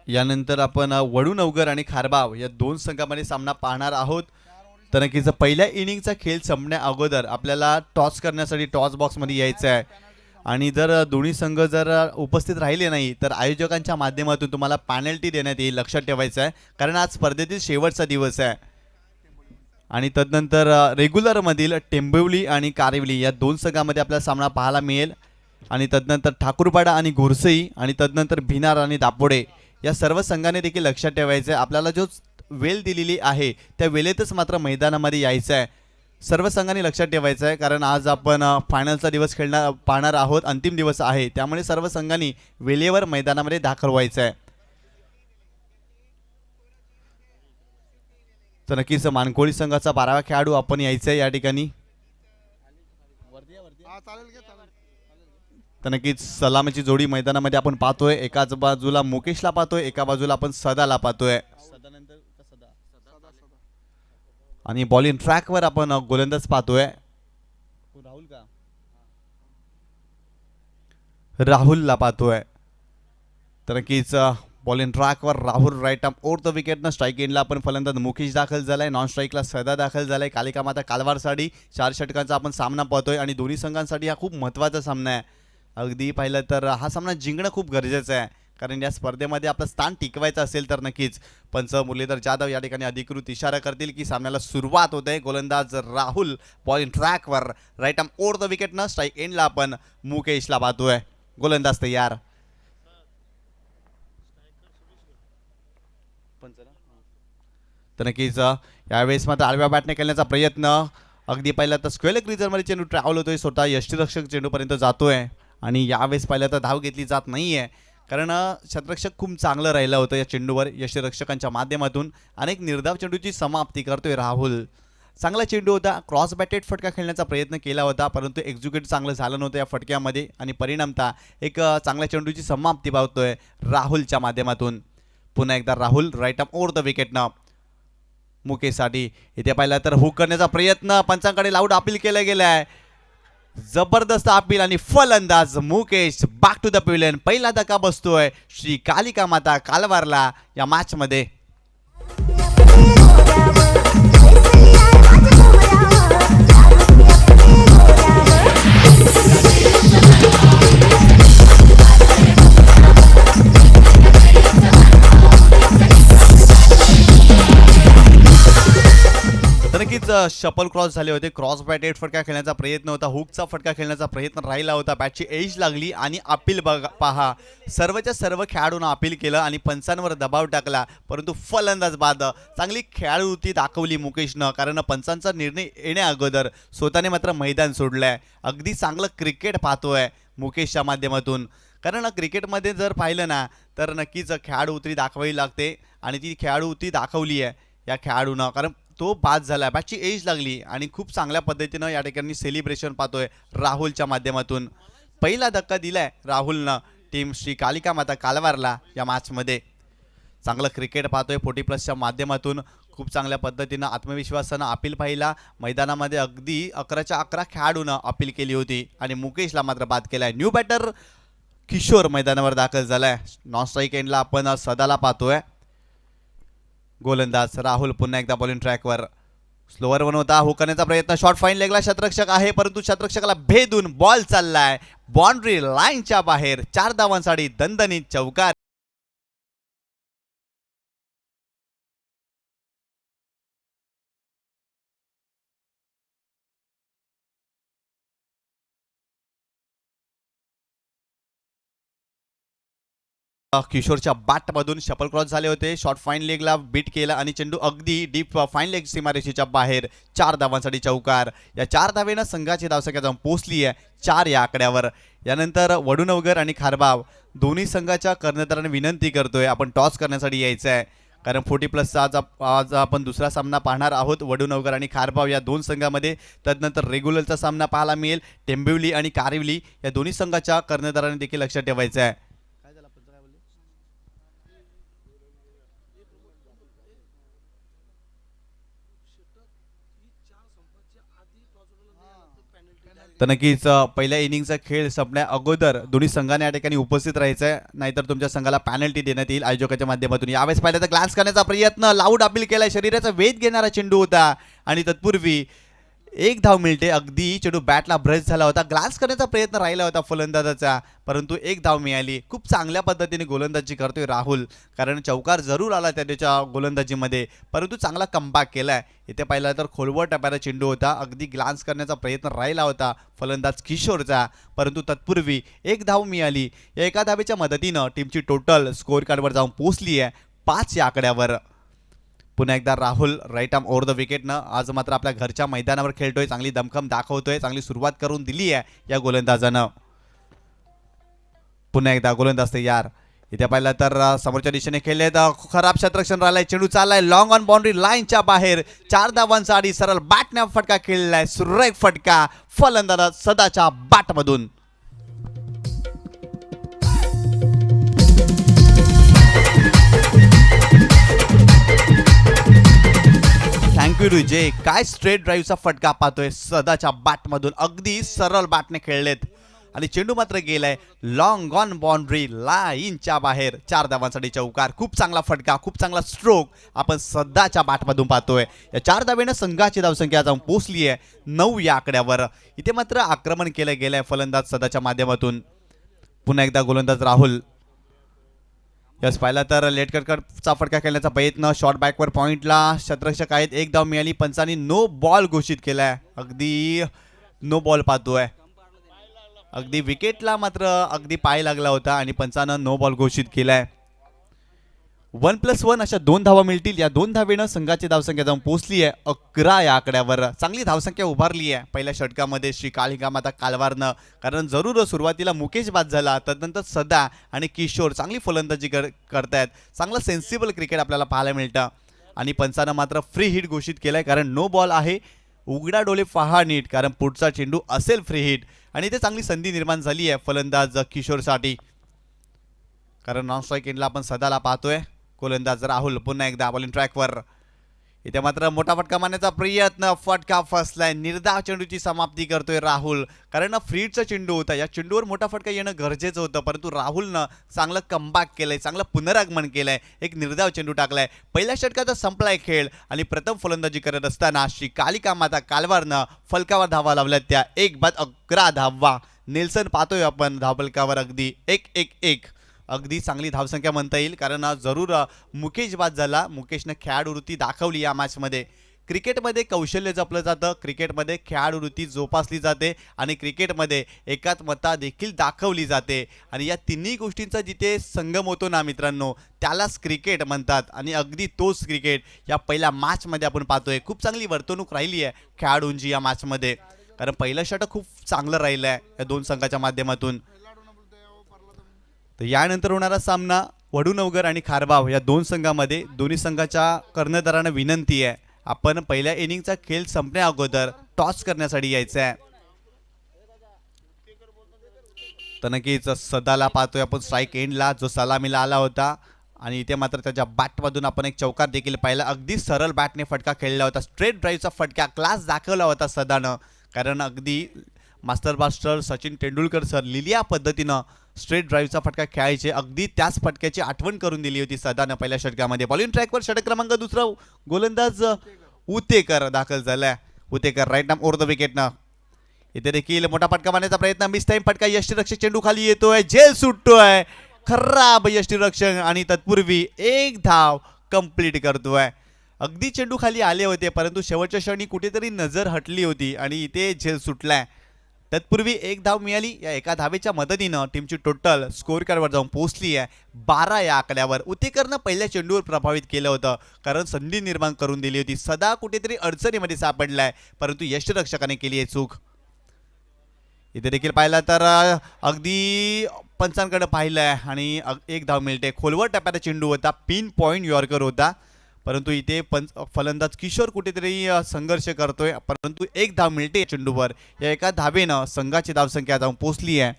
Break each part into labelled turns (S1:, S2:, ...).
S1: यानंतर आपण वडूनवगर आणि खारबाव या दोन संघामध्ये सामना पाहणार आहोत. तर नक्कीच पहिल्या इनिंगचा खेळ संपण्या अगोदर आपल्याला टॉस करण्यासाठी टॉस बॉक्समध्ये यायचं आहे. आणि जर दोन्ही संघ जर उपस्थित राहिले नाही तर आयोजकांच्या माध्यमातून तुम्हाला पॅनल्टी देण्यात येईल, लक्षात ठेवायचं आहे, कारण आज स्पर्धेतील शेवटचा दिवस आहे. आणि तदनंतर रेग्युलरमधील टेंबिवली आणि कारिवली या दोन संघामध्ये आपल्याला सामना पाहायला मिळेल. आणि तदनंतर ठाकूरपाडा आणि घोरसई आणि तदनंतर भिनार आणि दापोडे या सर्व संघाने देखील लक्षात ठेवायचं आहे, आपल्याला जो वेळ दिलेली आहे त्या वेळेतच मात्र मैदानामध्ये यायचं आहे. सर्व संघांनी लक्षात ठेवायचं आहे, कारण आज आपण फायनलचा दिवस पाहणार आहोत, अंतिम दिवस आहे, त्यामुळे सर्व संघांनी वेळेवर मैदानामध्ये दाखल व्हायचं आहे. तर नक्कीच मानकोळी संघाचा 12वा खेळाडू आपण यायचा आहे या ठिकाणी. तर नक्कीच सलामीची जोडी मैदानामध्ये आपण पाहतोय, एकाच बाजूला मुकेशला पाहतोय, एका बाजूला आपण सदाला पाहतोय. आणि बॉलिंग ट्रॅकवर आपण गोलंदाज पाहतोय राहुलला पाहतोय. तर नक्कीच बॉलिंग ट्रॅकवर Rahul right arm over the विकेटनं स्ट्राईक एंडला आपण फलंदाज मुकेश दाखल झालाय, नॉन स्ट्राईकला सदा दाखल झालाय. कालिका माता कालवारसाठी 4 षटकांचा आपण सामना पाहतोय आणि दोन्ही संघांसाठी हा खूप महत्त्वाचा सामना आहे. अगदी पाहिलं तर हा सामना जिंकणं खूप गरजेचं आहे, कारण या स्पर्धेमध्ये आपलं स्थान टिकवायचं असेल तर नक्कीच. पंच मुरलीधर जाधव या ठिकाणी अधिकृत इशारा करतील की सामन्याला सुरुवात होते. गोलंदाज राहुल बॉलिंग ट्रॅकवर राईट आर्म ओव्हर द विकेटनं स्ट्राईक एंडला आपण मुकेशला पाहतोय. गोलंदाज तयार. तर नक्कीच यावेळेस मात्र आडव्या बॅटने खेळण्याचा प्रयत्न. अगदी पहिला तर स्क्वेअर क्रिजरमध्ये चेंडू ट्रॅव्हल होतोय, स्वतः यष्टीरक्षक चेंडूपर्यंत जातोय. आणि यावेळेस पहिला तर धाव घेतली जात नाहीये, कारण क्षेत्ररक्षक खूप चांगलं राहिलं होतं या चेंडूवर. यष्टीरक्षकांच्या माध्यमातून अनेक निर्धाव चेंडूची समाप्ती करतोय राहुल. चांगला चेंडू होता, क्रॉस बॅटेड फटका खेळण्याचा प्रयत्न केला होता, परंतु एक्झिक्यूट चांगलं झालं नव्हतं या फटक्यामध्ये. आणि परिणामतः एक चांगल्या चेंडूची समाप्ती पाहतोय राहुलच्या माध्यमातून. पुन्हा एकदा Rahul right arm over the विकेटनं मुकेशसाठी. इथे पाहिला तर हुक करण्याचा प्रयत्न, पंचांकडे लाऊड अपील केलं गेलं आहे. जबरदस्त अपील आणि फलंदाज मुकेश बॅक टू द पिव्हलियन. पहिला धक्का बसतोय श्री कालिका माता कालवारला या मॅच मध्ये. नक्कीच शपल क्रॉस झाले होते, क्रॉस बॅटेड फटका खेळण्याचा प्रयत्न होता, हुकचा फटका खेळण्याचा प्रयत्न राहिला होता, बॅटची एज लागली आणि अपील पहा, सर्वच्या सर्व खेळाडूंना अपील केलं आणि पंचांवर दबाव टाकला, परंतु फलंदाज बाद. चांगली खेळाडूती दाखवली मुकेशनं, कारण पंचांचा निर्णय येण्या अगोदर स्वतःने मात्र मैदान सोडलंय. अगदी चांगलं क्रिकेट पाहतोय मुकेशच्या माध्यमातून, कारण क्रिकेटमध्ये जर पाहिलं ना तर नक्कीच खेळाडूती दाखवावी लागते आणि ती खेळाडूती दाखवली आहे या खेळाडूनं, कारण तो बाद झाला, बॅटची एज लागली आणि खूप चांगल्या पद्धतीनं या ठिकाणी सेलिब्रेशन पाहतोय राहुलच्या माध्यमातून. पहिला धक्का दिलाय राहुलनं टीम श्री कालिका माता कालवारला या मॅचमध्ये. चांगलं क्रिकेट पाहतोय 40+ माध्यमातून, खूप चांगल्या पद्धतीनं आत्मविश्वासानं अपील पाहिला मैदानामध्ये. अगदी 11च्या 11 खेळाडूनं अपील केली होती आणि मुकेशला मात्र बाद केलाय. न्यू बॅटर किशोर मैदानावर दाखल झालाय. नॉन स्ट्राईक एंडला आपण सदाला पाहतोय. गोलंदाज राहुल पुन्हा एकदा बॉलिंग ट्रॅकवर. स्लोअर वन होता, हुक करण्याचा प्रयत्न, शॉर्ट फाईन लेगला क्षेत्ररक्षक आहे, परंतु क्षेत्ररक्षकाला भेदून बॉल चाललाय बाउंड्री लाईनच्या बाहेर. 4 धावांसाठी दणदणीत चौकार. किशोरच्या बॅटमधून शपल क्रॉस झाले होते, शॉर्ट फाईन लेगला बीट केला आणि चेंडू अगदी डीप फाईन लेग सीमारेषेच्या बाहेर. 4 धावांसाठी चौकार. या 4 धावेनं संघाची धावसंख्या जाऊन पोहोचली आहे 4 या आकड्यावर. यानंतर वडूनवगर आणि खारबाव दोन्ही संघाच्या कर्णधारांना विनंती करतोय आपण टॉस करण्यासाठी यायचं आहे, कारण 40+चा आज आपण दुसरा सामना पाहणार आहोत वडूनवगर आणि खारबाव या दोन संघामध्ये. तदनंतर रेग्युलरचा सामना पाहायला मिळेल टेंबिवली आणि कारिवली या दोन्ही संघाच्या कर्णधारांनी देखील लक्षात ठेवायचं आहे. तर नक्कीच पहिल्या इनिंगचा खेळ संपण्या अगोदर दोन्ही संघाने या ठिकाणी उपस्थित राहायचं आहे, नाहीतर तुमच्या संघाला पॅनल्टी देण्यात येईल आयोजकाच्या माध्यमातून. यावेळेस पाहिलं तर ग्लान्स करण्याचा प्रयत्न, लाऊड अपील केलाय, शरीराचा वेध घेणारा चेंडू होता आणि तत्पूर्वी एक धाव मिळते. अगदी चेंडू बॅटला ब्रश झाला होता, ग्लान्स करण्याचा प्रयत्न राहिला होता फलंदाजाचा, परंतु एक धाव मिळाली. खूप चांगल्या पद्धतीने गोलंदाजी करतोय राहुल, कारण चौकार जरूर आला त्याच्या गोलंदाजीमध्ये, परंतु चांगला कमबॅक केलाय. इथे पाहिलं तर खोलवर टप्प्याचा चेंडू होता, अगदी ग्लान्स करण्याचा प्रयत्न राहिला होता फलंदाज किशोरचा, परंतु तत्पूर्वी एक धाव मिळाली. या एका धावेच्या मदतीनं टीमची टोटल स्कोअर कार्डवर जाऊन पोहोचली आहे 5 या आकड्यावर. पुन्हा एकदा Rahul right arm over the विकेटनं आज मात्र आपल्या घरच्या मैदानावर खेळतोय, चांगली दमखम दाखवतोय, चांगली सुरुवात करून दिली आहे या गोलंदाजानं. पुन्हा एकदा गोलंदाज तयार. इथे पाहिलं तर समोरच्या दिशेने खेळले तर खराब क्षेत्ररक्षण राहिलाय, चेंडू चाललाय लॉंग ऑन बाउंड्री लाईनच्या बाहेर. 4 धावांचा आधी सरळ बॅटने फटका खेळलाय, सुरेख फटका फलंदाज सदाच्या बॅटमधून. थँक्यू रुजे. काय स्ट्रेट ड्राईव्हचा फटका पाहतोय सदाच्या बॅटमधून, अगदी सरळ बॅटने खेळलेत आणि चेंडू मात्र गेलाय लॉंग ऑन बाउंड्री लाईनच्या बाहेर. 4 धावांसाठी चौकार. खूप चांगला फटका, खूप चांगला स्ट्रोक आपण सदाच्या बॅटमधून पाहतोय. या 4 धावेनं संघाची धावसंख्या जाऊन पोहोचली आहे 9 या आकड्यावर. इथे मात्र आक्रमण केलं गेलंय फलंदाज सदाच्या माध्यमातून. पुन्हा एकदा गोलंदाज राहुल. यस पाहिला तर लेट कटचा फटका खेळण्याचा प्रयत्न, शॉर्ट बॅकवर पॉइंटला क्षेत्ररक्षक आहेत, एक धाव मिळाली. पंचांनी नो बॉल घोषित केलाय, अगदी नो बॉल पाहतोय. अगदी विकेटला मात्र अगदी पाय लागला होता आणि पंचानं नो बॉल घोषित केलाय. 1+1 अशा 2 धावा मिळतील. या 2 धावेनं संघाची धावसंख्या जाऊन पोहोचली आहे 11 या आकड्यावर. चांगली धावसंख्या उभारली आहे पहिल्या षटकामध्ये श्री कालिकामाता कालवारनं, कारण जरूर सुरुवातीला मुकेश बाद झाला, तदनंतर सदा आणि किशोर चांगली फलंदाजी करतायत. चांगलं सेन्सिबल क्रिकेट आपल्याला पाहायला मिळतं आणि पंचानं मात्र फ्री हिट घोषित केलाय, कारण नो बॉल आहे. उघडा डोळे पहा नीट, कारण पुढचा चेंडू असेल फ्री हिट आणि इथे चांगली संधी निर्माण झाली आहे फलंदाज किशोरसाठी, कारण नॉन स्ट्राईक एंडला आपण सदाला पाहतोय. गोलंदाज राहुल पुन्हा एकदा बॉलिंग ट्रॅकवर. इथे मात्र मोठा फटका मारण्याचा प्रयत्न, फटका फसलाय. निर्धाव चेंडूची समाप्ती करतोय राहुल, कारण फ्रीडचा चेंडू होता. या चेंडूवर मोठा फटका येणं गरजेचं होतं, परंतु राहुलनं चांगलं कमबॅक केलंय, चांगलं पुनरागमन केलंय, एक निर्धाव चेंडू टाकलाय. पहिल्या षटकाचा संपलाय खेळ आणि प्रथम फलंदाजी करत असताना श्री कालिकामाता कालवारनं फलकावर धावा लावल्या त्या 1-11 धावा. नेल्सन पाहतोय आपण धावफलकावर, अगदी 1-1-1. अगदी चांगली धावसंख्या म्हणता येईल, कारण जरूर मुकेश बाद झाला. मुकेशनं खेळाडूवृत्ती दाखवली या मॅचमध्ये. क्रिकेटमध्ये कौशल्य जपलं जातं, क्रिकेटमध्ये खेळाडूवृत्ती जोपासली जाते आणि क्रिकेटमध्ये एकात्मता देखील दाखवली जाते आणि या तिन्ही गोष्टींचा जिथे संगम होतो ना मित्रांनो, त्यालाच क्रिकेट म्हणतात आणि अगदी तोच क्रिकेट या पहिल्या मॅचमध्ये आपण पाहतोय. खूप चांगली वर्तणूक राहिली आहे खेळाडूंची या मॅचमध्ये, कारण पहिलं षटक खूप चांगलं राहिलं आहे या दोन संघाच्या माध्यमातून. तर यानंतर होणारा सामना वडूनवगर आणि खारबाव या 2 संघामध्ये. दोन्ही संघाच्या कर्णधारांना विनंती आहे, आपण पहिल्या इनिंगचा खेळ संपण्या अगोदर टॉस करण्यासाठी यायचं आहे. तर नक्कीच सदाला पाहतोय आपण स्ट्राईक एंडला, जो सलामीला आला होता आणि इथे मात्र त्याच्या बॅटमधून आपण एक चौकार देखील पाहिला. अगदी सरळ बॅटने फटका खेळला होता, स्ट्रेट ड्राईव्हचा फटका क्लास दाखवला होता सदानं, कारण अगदी master blaster Sachin Tendulkar sir लिहिल्या पद्धतीनं स्ट्रेट ड्राईव्हचा फटका खेळायचे. अगदी त्याच फटक्याची आठवण करून दिली होती सदानं पहिल्या षटकामध्ये. बॉलिंग ट्रॅकवर षटक क्रमांक 2 गोलंदाज उतेकर दाखल झालाय. Utekar right arm over the विकेटनं. इथे देखील मोठा फटका मारण्याचा प्रयत्न, मिस टाइम फटका, यष्टीरक्षक चेंडू खाली येतोय, झेल सुटतोय, खराब यष्टीरक्षक आणि तत्पूर्वी एक धाव कंप्लीट करतोय. अगदी चेंडू खाली आले होते, परंतु शेवटच्या क्षणी कुठेतरी नजर हटली होती आणि इथे झेल सुटलाय. तत्पूर्वी एक धाव मिळाली. या एका धावेच्या मदतीनं टीमची टोटल स्कोअर कार्डवर जाऊन पोहोचली आहे 12 या आकड्यावर. उतेकरनं पहिल्या चेंडूवर प्रभावित केलं होतं, कारण संधी निर्माण करून दिली होती. सदा कुठेतरी अडचणीमध्ये सापडलाय, परंतु यष्टीरक्षकाने केली आहे चूक. इथे देखील पाहिलं तर अगदी पंचांकडे पाहिलंय आणि एक धाव मिळते. खोलवर टप्प्याचा चेंडू होता, पिन पॉइंट यॉर्कर होता, परंतु इथे फलंदाज किशोर कुठेतरी संघर्ष करतोय, परंतु एक धाव मिळते चेंडूवर. या एका धावेनं संघाची धावसंख्या जाऊन पोहोचली आहे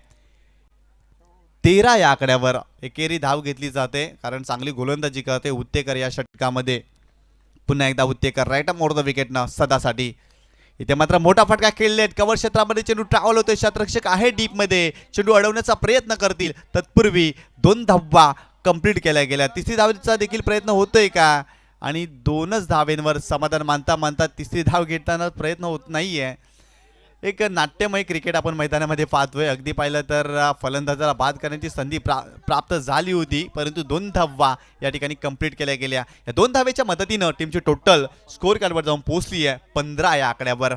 S1: 13 या आकड्यावर. एकेरी धाव घेतली जाते, कारण चांगली गोलंदाजी करते उतेकर या षटकामध्ये. पुन्हा एकदा Utekar right arm over the विकेटनं सदासाठी. इथे मात्र मोठा फटका खेळलेत. कव्हर क्षेत्रामध्ये चेंडू ट्रॅव्हल होतोय. शतरक्षक आहे डीप मध्ये, चेंडू अडवण्याचा प्रयत्न करतील. तत्पूर्वी 2 धावा कंप्लीट केल्या गेल्या. तिसरी धावेचा देखील प्रयत्न होतोय का, आणि 2च धावेंवर समाधान मानता मानता तिसरी धाव घेताना प्रयत्न होत नाहीये. एक नाट्यमय क्रिकेट आपण मैदानामध्ये पाहतोय. अगदी पाहिलं तर फलंदाजाला बाद करण्याची संधी प्राप्त झाली होती, परंतु 2 धावा या ठिकाणी कंप्लीट केल्या गेल्या. या 2 धावेच्या मदतीनं टीमची टोटल स्कोर कार्डवर जाऊन पोहोचली आहे 15 या आकड्यावर.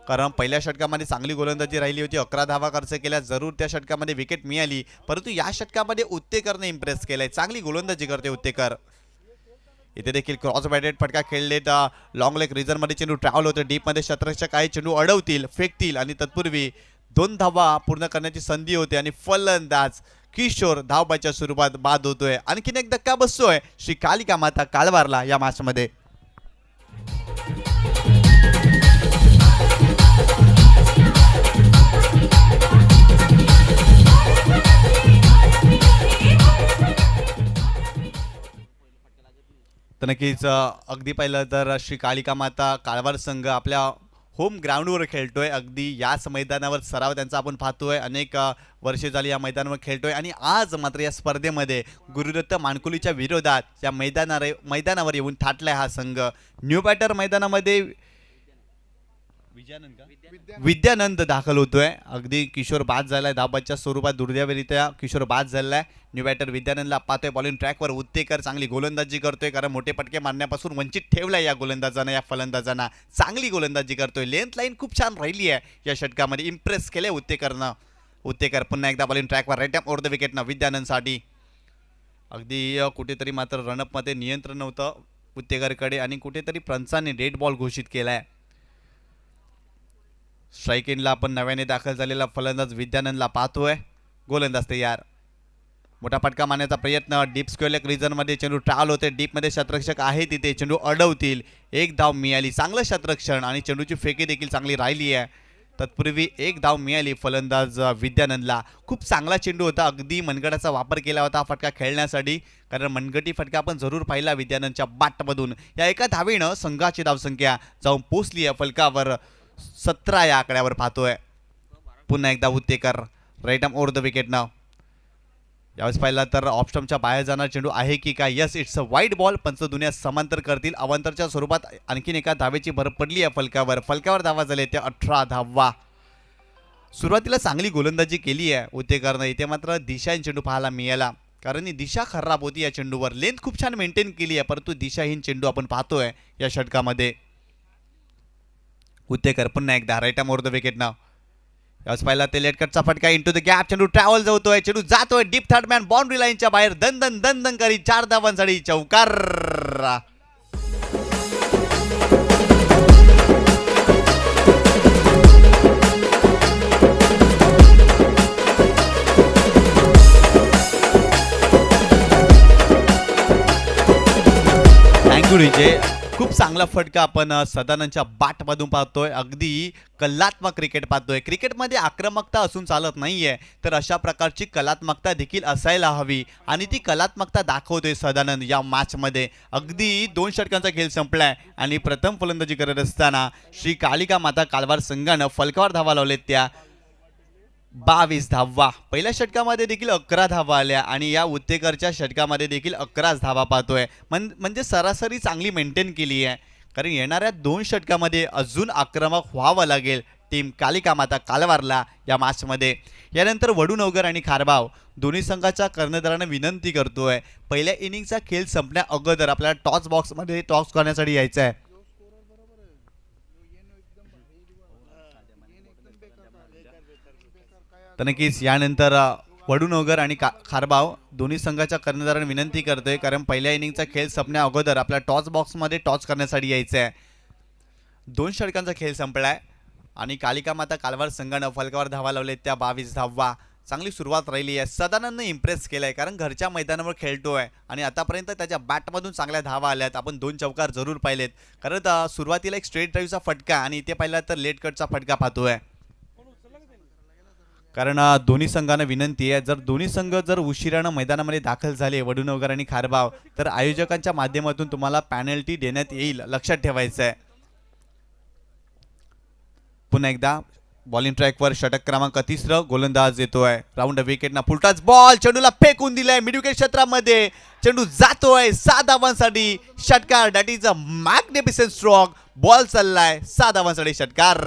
S1: कारण पहिल्या षटकामध्ये चांगली गोलंदाजी राहिली होती. 11 धावा खर्च केल्या. जरूर त्या षटकामध्ये विकेट मिळाली, परंतु या षटकामध्ये उत्तेकरने इम्प्रेस केलंय. चांगली गोलंदाजी करते उत्तेकर. इथे देखील क्रॉस बॅटेड फटका खेळलेत. लॉंग लेग रिझन मध्ये चेंडू ट्रॅव्हल होतो. डीप मध्ये शतरक्षक आहे, चेंडू अडवतील, फेकतील, आणि तत्पूर्वी 2 धावा पूर्ण करण्याची संधी होते आणि फलंदाज किशोर धावबाच्या स्वरूपात बाद होतोय. आणखीन एक धक्का बसतोय श्री कालिका माता कालवारला या मॅच मध्ये. तर नक्कीच अगदी पाहिलं तर श्री कालिका माता काळवार संघ आपल्या होम ग्राउंडवर खेळतोय. अगदी याच मैदानावर सराव त्यांचा आपण पाहतोय. अनेक वर्षे झाली या मैदानावर खेळतोय, आणि आज मात्र या स्पर्धेमध्ये गुरुदत्त मानकुलीच्या विरोधात या मैदानावर येऊन थाटलाय हा संघ. न्यू बॅटर मैदानामध्ये विद्यानंद दाखल होतोय. अगदी किशोर बाद झालाय. धावबाच्या स्वरूपात दुर्दैवरित्या किशोर बाद झालाय. न्यू बॅटर विद्यानंदला पाहतोय बॉलिंग ट्रॅकवर. उत्तेकर चांगली गोलंदाजी करतोय, कारण मोठे पटके मारण्यापासून वंचित ठेवलाय या गोलंदाजांना. या फलंदाजांना चांगली गोलंदाजी करतोय. लेंथ लाईन खूप छान राहिली आहे या षटकामध्ये. इम्प्रेस केलंय उत्तेकरनं. उत्तेकर पुन्हा एकदा बॉलिंग ट्रॅकवर. राईट ओव्हर द विकेटनं विद्यानंदसाठी. अगदी कुठेतरी मात्र रनअपमध्ये नियंत्रण नव्हतं उत्तेकरकडे, आणि कुठेतरी पंचांनी डेड बॉल घोषित केलाय. स्ट्राईक इनला आपण नव्याने दाखल झालेला फलंदाज विद्यानंदला पाहतोय. गोलंदाज तयार. मोठा फटका मारण्याचा प्रयत्न. डीप स्क्वेअर रिजन मध्ये चेंडू ट्रॅव्हल होते. डीप मध्ये शतरक्षक आहे तिथे, चेंडू अडवतील. 1 धाव मिळाली. चांगलं शतरक्षण आणि चेंडूची फेकी देखील चांगली राहिली आहे. तत्पूर्वी 1 धाव मिळाली फलंदाज विद्यानंदला. खूप चांगला चेंडू होता. अगदी मनगटाचा वापर केला होता हा फटका खेळण्यासाठी, कारण मनगटी फटका आपण जरूर पाहिला विद्यानंदच्या बाटमधून. या एका धावेनं संघाची धावसंख्या जाऊन पोहोचली आहे फलकावर 17 या आकड्यावर पाहतोय. पुन्हा एकदा Uttekar right arm over the विकेटनं. यावेळेस पाहिला तर ऑफ स्टंपच्या बाहेर जाणार चेंडू आहे की काय. Yes, it's a wide ball. पंच दुनिया समांतर करतील. अवांतरच्या स्वरूपात आणखीन एका धावेची भर पडली आहे फलकावर धावा झाले त्या 18 धावा. सुरुवातीला चांगली गोलंदाजी केली आहे उत्तेकरनं. इथे मात्र दिशाहीन चेंडू पाहायला मिळाला, कारण ही दिशा खराब होती या चेंडूवर. लेंथ खूप छान मेंटेन केली आहे, परंतु दिशाहीन चेंडू आपण पाहतोय या षटकामध्ये. उत्तेकर पुन्हा एकदा right arm over the wicket नाव. यावेळेस पाहिला ते लेट कटचा फटका इंटू द गॅप. चेंडू ट्रॅव्हल जातोय. चेंडू जातोय डीप थर्ड मॅन बाउंड्री लाईनच्या बाहेर. दन दन करी 4 धावांसाठी चौकार. थँक्यू विजय. खूप चांगला फटका आपण सदानंदच्या बाटमधून पाहतोय. अगदी कलात्मक क्रिकेट पाहतोय. क्रिकेटमध्ये आक्रमकता असून चालत नाहीये, तर अशा प्रकारची कलात्मकता देखील असायला हवी, आणि ती कलात्मकता दाखवतोय सदानंद या मॅचमध्ये. अगदी 2 षटकांचा खेळ संपलाय, आणि प्रथम फलंदाजी करत असताना श्री कालिका माता कालवार संघानं फलकावर धावा लावलेत त्या 22 धावा. पहिल्या षटकामध्ये देखील 11 धावा आल्या, आणि या उत्तेकरच्या षटकामध्ये देखील 11 धावा पाहतोय. म्हणजे सरासरी चांगली मेंटेन केली आहे, कारण येणाऱ्या 2 षटकामध्ये अजून आक्रमक व्हावं लागेल टीम कालिका माता कालवारला या मॅचमध्ये. यानंतर वडूनवगर आणि खारबाव दोन्ही संघाच्या कर्णधारांना विनंती करतोय, पहिल्या इनिंगचा खेळ संपण्या अगोदर आपल्याला टॉस बॉक्समध्ये टॉस करण्यासाठी यायचं आहे. तर नक्कीच यानंतर वडूनवगर आणि खारबाव दोन्ही संघाच्या कर्णधारांना विनंती करतोय, कारण पहिल्या इनिंगचा खेळ संपण्या अगोदर आपल्या टॉस बॉक्समध्ये टॉस करण्यासाठी यायचं आहे. 2 षटकांचा खेळ संपलाय, आणि कालिका माता कालवार संघानं फलकावर धावा लावले त्या 22 धावा. चांगली सुरुवात राहिली आहे. सदानंदनं इम्प्रेस केलंय, कारण घरच्या मैदानावर खेळतोय, आणि आतापर्यंत त्याच्या बॅटमधून चांगल्या धावा आल्यात. आपण 2 चौकार जरूर पाहिलेत, कारण सुरुवातीला एक स्ट्रेट ड्राईव्हचा फटका, आणि इथे पाहिला तर लेट कटचा फटका पाहतोय. कारण दोन्ही संघांना विनंती आहे, जर दोन्ही संघ जर उशिरानं मैदानामध्ये दाखल झाले वडूनवगर आणि खारबाव, तर आयोजकांच्या माध्यमातून तुम्हाला पॅनल्टी देण्यात येईल, लक्षात ठेवायचं आहे. पुन्हा एकदा बॉलिंग ट्रॅकवर षटक क्रमांक 3 गोलंदाज येतोय राऊंड विकेटना फुलटाच बॉल चेंडूला फेकून दिलाय मिड विकेट क्षेत्रामध्ये चेंडू जातोय 6 धावांसाठी षटकार that is a magnificent stroke ball चाललाय 6 धावांसाठी षटकार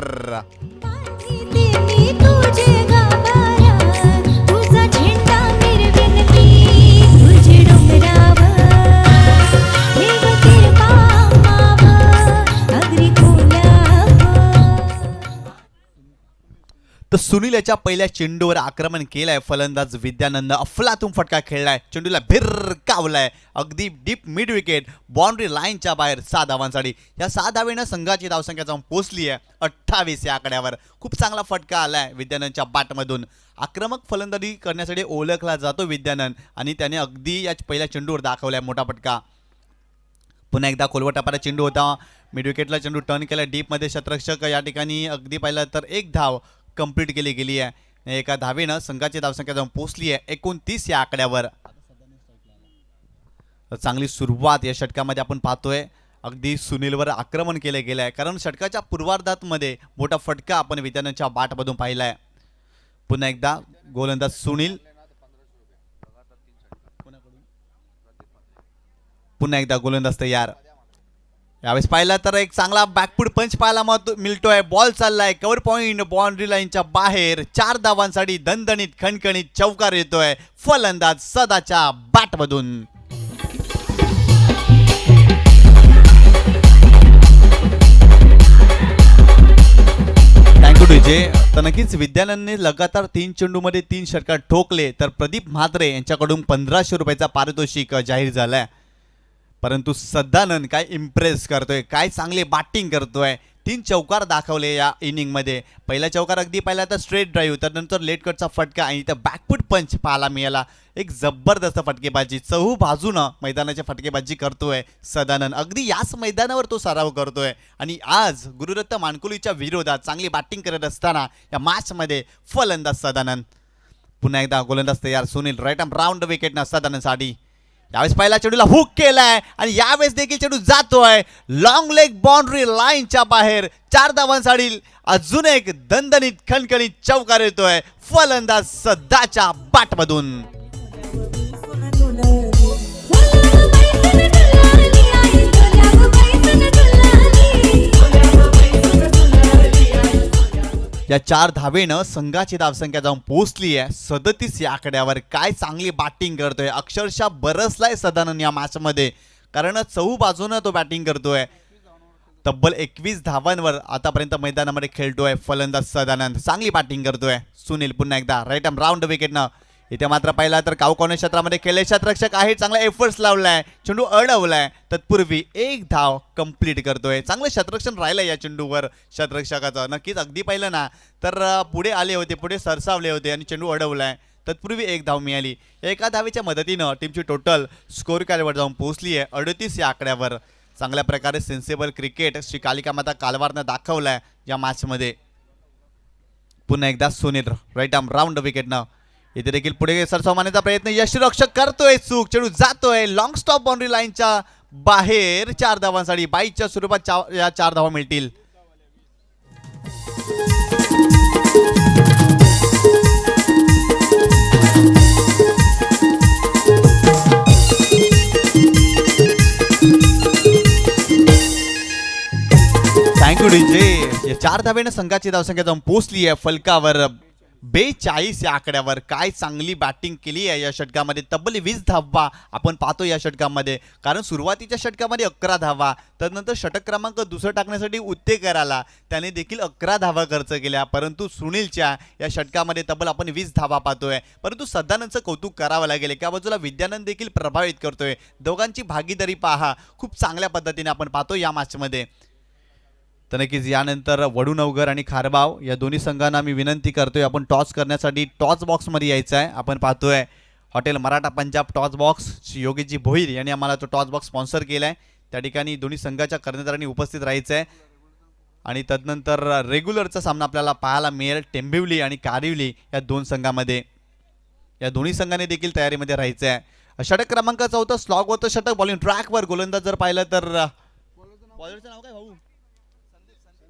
S1: तर सुनील याच्या पहिल्या चेंडूवर आक्रमण केलंय फलंदाज विद्यानंद अफलातून फटका खेळलाय चेंडूला भिरकावलाय अगदी डीप मिड विकेट बाउंड्री लाईनच्या बाहेर 6 धावांसाठी या 6 धावेनं संघाची धावसंख्या जाऊन पोहोचली आहे 28 या आकड्यावर खूप चांगला फटका आलाय विद्यानंदच्या बॅटमधून आक्रमक फलंदाजी करण्यासाठी ओळखला जातो विद्यानंद आणि त्याने अगदी या पहिल्या चेंडूवर दाखवलाय मोठा फटका पुन्हा एकदा कोलवटापारा चेंडू होता मिड विकेटला चेंडू टर्न केला डीपमध्ये शतरक्षक या ठिकाणी अगदी पाहिलं तर एक धाव कंप्लीट केली गेली आहे एका धावेनं संघाची धावसंख्या जाऊन पोहोचली आहे 29 या आकड्यावर चांगली सुरुवात या षटकामध्ये आपण पाहतोय अगदी सुनीलवर आक्रमण केले गेले आहे कारण षटकाच्या पूर्वार्धात मध्ये मोठा फटका आपण विद्यानंदच्या बॅटमधून पाहिलाय पुन्हा एकदा गोलंदाज सुनील पुन्हा एकदा गोलंदाज तयार यावेळेस पाहिला तर एक चांगला बॅकफूट पंच पाहायला मिळतोय बॉल चाललाय कव्हर पॉइंट बाउंड्री लाईनच्या बाहेर 4 धावांसाठी दणदणीत खणखणीत चौकार येतोय फलंदाज सदाच्या बॅटमधून थँक्यू डीजे तर नक्कीच विद्यानंदने लगातार 3 चेंडूमध्ये 3 षटकार ठोकले तर प्रदीप म्हात्रे यांच्याकडून 1500 रुपयाचा पारितोषिक जाहीर झालाय परंतु सदानंद काय इम्प्रेस करतोय काय चांगले बॅटिंग करतोय 3 चौकार दाखवले या इनिंग मध्ये पहिला चौकार अगदी पाहिला तर स्ट्रेट ड्राईव्ह तर नंतर लेट कटचा फटका आणि त्या बॅकफूट पंच पाहायला मिळाला एक जबरदस्त फटकेबाजी चहू बाजूनं मैदानाची फटकेबाजी करतोय सदानंद अगदी याच मैदानावर तो सराव करतोय आणि आज गुरुदत्त मानकुलीच्या विरोधात चांगली बॅटिंग करत असताना या मॅच मध्ये फलंदाज सदानंद पुन्हा एकदा गोलंदाज तयार सुनील राईट आर्म राऊंड विकेटनं सदानंदसाठी यावेळेस पहिला चेंडूला हुक केलाय आणि यावेळेस देखील चेंडू जातोय लॉंग लेग बाउंड्री लाईनच्या बाहेर 4 धावांसाठी अजून एक दणदणीत खणखणीत चौकार येतोय फलंदाज सदाच्या बॅटमधून या 4 धावेनं संघाची धावसंख्या जाऊन पोहोचली आहे 37 या आकड्यावर काय चांगली बॅटिंग करतोय अक्षरशः बरसलाय सदानंद या मॅच मध्ये कारण चहू बाजूनं तो बॅटिंग करतोय तब्बल 21 धावांवर आतापर्यंत मैदानामध्ये खेळतोय फलंदाज सदानंद चांगली बॅटिंग करतोय सुनील पुन्हा एकदा राईट आर्म राऊंड विकेटनं इथे मात्र पाहिला तर काऊ कॉर्नर क्षेत्रामध्ये खेळले क्षेत्ररक्षक आहे चांगला एफर्ट्स लावलाय चेंडू अडवलाय तत्पूर्वी 1 धाव कंप्लीट करतोय चांगलं क्षेत्ररक्षण राहिलं या चेंडूवर क्षेत्ररक्षकाचं नक्कीच अगदी पाहिलं ना तर पुढे आले होते पुढे सरसावले होते आणि चेंडू अडवलाय तत्पूर्वी 1 धाव मिळाली एका धावेच्या मदतीनं टीमची टोटल स्कोर कार्डवर जाऊन पोहोचली आहे 38 या आकड्यावर चांगल्या प्रकारे सेन्सेबल क्रिकेट श्री कालिका माता कालवारनं दाखवलाय या मॅचमध्ये पुन्हा एकदा सुनील राईट आर्म राऊंड विकेटनं इथे देखील पुढे सरसावण्याचा प्रयत्न यष्टीरक्षक करतोय चूक चेंडू जातोय लॉंग स्टॉप बाउंड्री लाईनच्या बाहेर 4 धावांसाठी 22च्या स्वरूपात या 4 धावा मिळतील थँक्यू डीजे 4 धावेनं संघाची धावसंख्या जाऊन पोहोचली आहे फलकावर 42 या आकड्यावर काय चांगली बॅटिंग केली आहे या षटकामध्ये तब्बल 20 धावा आपण पाहतो या षटकामध्ये कारण सुरुवातीच्या षटकामध्ये 11 धावा त्यानंतर षटक क्रमांक 2 टाकण्यासाठी उत्तेकराला त्याने देखील 11 धावा खर्च केल्या परंतु सुनीलच्या या षटकामध्ये तब्बल आपण 20 धावा पाहतोय परंतु सदानंदचं कौतुक करावं लागेल एका बाजूला विद्यानंद देखील प्रभावित करतोय दोघांची भागीदारी पहा खूप चांगल्या पद्धतीने आपण पाहतो या मॅचमध्ये तर नक्कीच यानंतर वडूनवघर आणि खारबाव या दोन्ही संघांना मी विनंती करतोय आपण टॉस करण्यासाठी टॉस बॉक्समध्ये यायचं आहे आपण पाहतोय hotel Maratha Punjab toss box Yogiji Bhoir यांनी आम्हाला तो टॉस बॉक्स स्पॉन्सर केला आहे त्या ठिकाणी दोन्ही संघाच्या कर्णधारांनी उपस्थित राहायचं आहे आणि तदनंतर रेग्युलरचा सामना आपल्याला पाहायला मिळेल टेंबिवली आणि कारिवली या 2 संघांमध्ये या दोन्ही संघांनी देखील तयारीमध्ये राहायचं आहे षटक क्रमांक 4 स्लॉग होतं षटक बॉलिंग ट्रॅकवर गोलंदाज जर पाहिलं तर बॉलरचं नाव काय भाऊ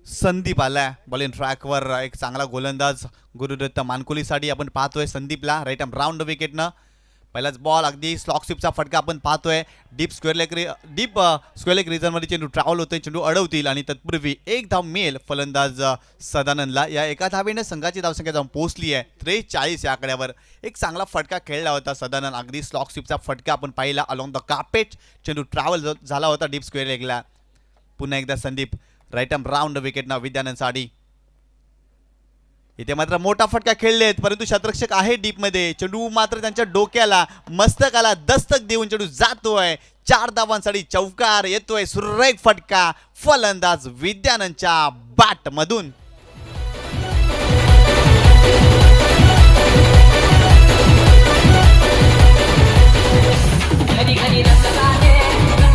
S1: संदीप आलाय बॉलिंग ट्रॅकवर. एक चांगला गोलंदाज गुरुदत्त मानकुलीसाठी आपण पाहतोय संदीपला राईट आर्म राऊंड विकेटनं. पहिलाच बॉल अगदी स्लॉक स्वीपचा फटका आपण पाहतोय. डीप स्क्वेअर लेग रिजनमध्ये चेंडू ट्रॅव्हल होतोय, चेंडू अडवतील आणि तत्पूर्वी एक धाव मेल फलंदाज सदानंदला. या एका धावेने संघाची धावसंख्या जाऊन पोहोचली आहे 43 या आकड्यावर. एक चांगला फटका खेळला होता सदानंद, अगदी स्लॉक स्वीपचा फटका आपण पाहिला अलॉंग द कार्पेट. चेंडू ट्रॅव्हल झाला होता डीप स्क्वेअर लेगला. पुन्हा एकदा संदीप राईट आर्म राऊंड विकेटनं विद्यानंदसाठी. इथे मात्र मोठा फटका खेळलेत परंतु शतरक्षक आहे डीप मध्ये. चेंडू मात्र त्यांच्या डोक्याला मस्तकाला दस्तक देऊन चेंडू जातोय. 4 धावांसाठी चौकार येतोय. सुरेख फटका फलंदाज विद्यानंदच्या बॅट मधून.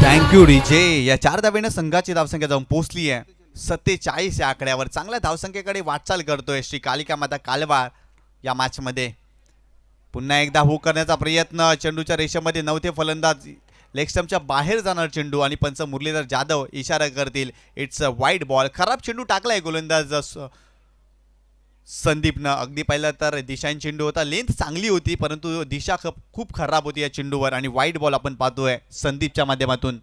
S1: Thank you DJ. या 4 धावेनं संघाची धावसंख्या जाऊन पोहोचली आहे 47 या आकड्यावर. चांगल्या धावसंख्येकडे वाटचाल करतोय श्री कालिका माता कालवार या मॅच मध्ये. पुन्हा एकदा हुक करण्याचा प्रयत्न. चेंडूच्या रेषेमध्ये नव्हते फलंदाज. लेग स्टंपच्या बाहेर जाणार चेंडू आणि पंच मुरलीधर जाधव इशारा करतील इट्स अ वाईड बॉल. खराब चेंडू टाकलाय गोलंदाज संदीपनं. अगदी पहिला तर दिशांनी चेंडू होता, लेंथ चांगली होती परंतु दिशा खूप खराब होती या चेंडूवर आणि वाईड बॉल आपण पाहतोय संदीपच्या माध्यमातून.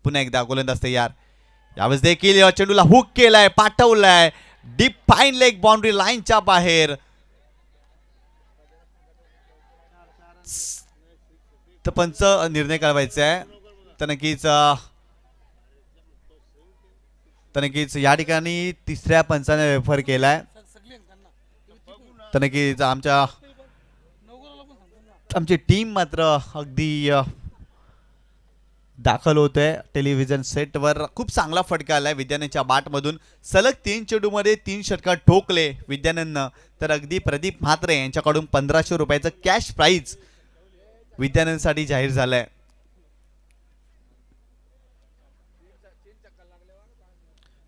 S1: पुन्हा एकदा गोलंदाज तयार. यावेळेस देखील चेंडूला हुक केलाय, पाठवलाय डीप फाईन लेग बाउंड्री लाईनच्या बाहेर. तर पंच निर्णय कळवायचा आहे. तर नक्कीच या ठिकाणी तिसऱ्या पंचाने रेफर केलाय. तर नक्कीच आमची टीम मात्र अगदी दाखल होतोय टेलिव्हिजन सेटवर. खूप चांगला फटका आलाय विद्यानंदच्या बॅटमधून. सलग 3 चेंडूमध्ये 3 षटकार ठोकले विद्यानंदनं. तर अगदी प्रदीप म्हात्रे यांच्याकडून 1500 रुपयाचं कॅश प्राइज विद्यानंदसाठी जाहीर झालंय.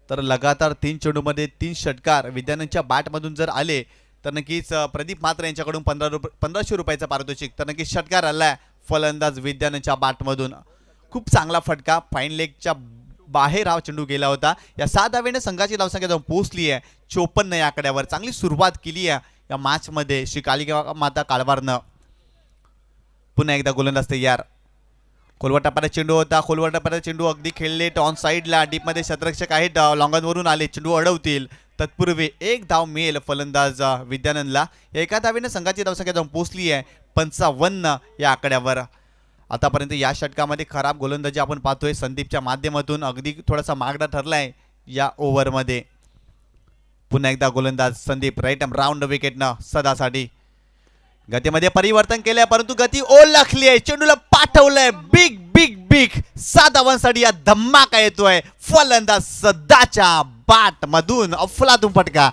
S1: तर लगातार 3 चेंडूमध्ये 3 षटकार विद्यानंदच्या बॅटमधून जर आले तर नक्कीच प्रदीप म्हात्रे यांच्याकडून 1500 रुपयाचा पारितोषिक. तर नक्कीच षटकार आलाय फलंदाज विद्यानंदच्या बॅटमधून. खूप चांगला फटका फाईन लेगच्या बाहेर हा चेंडू गेला होता. या 7 धावेने संघाची धावसंख्या जाऊन पोहोचली आहे 54 या आकड्यावर. चांगली सुरुवात केली आहे या मॅच मध्ये श्री कालिका माता कालवारनं. पुन्हा एकदा गोलंदाज तयार. खोलवर टप्प्याचा चेंडू होता, खोलवर टप्प्याचा चेंडू अगदी खेळले टॉन साईडला. डीप मध्ये शतरक्षक आहेत, लॉंगॉनवरून आले, चेंडू अडवतील. तत्पूर्वी एक धाव मिळेल फलंदाज विद्यानंदला. एका धावेने संघाची धावसंख्या जाऊन पोहोचली आहे 55 या आकड्यावर. आतापर्यंत या षटकामध्ये खराब गोलंदाजी आपण पाहतोय संदीपच्या माध्यमातून. अगदी थोडासा मागडा ठरलाय या ओव्हरमध्ये. पुन्हा एकदा गोलंदाज संदीप राईट आर्म राऊंड विकेटनं सदासाठी. गतीमध्ये परिवर्तन केलंय परंतु गती ओळखली आहे. चेंडूला पाठवलंय बिग बिग बिग 7 धावांसाठी या धमाका येतोय फलंदाज सदाच्या बॅट मधून. अफलातून फटका.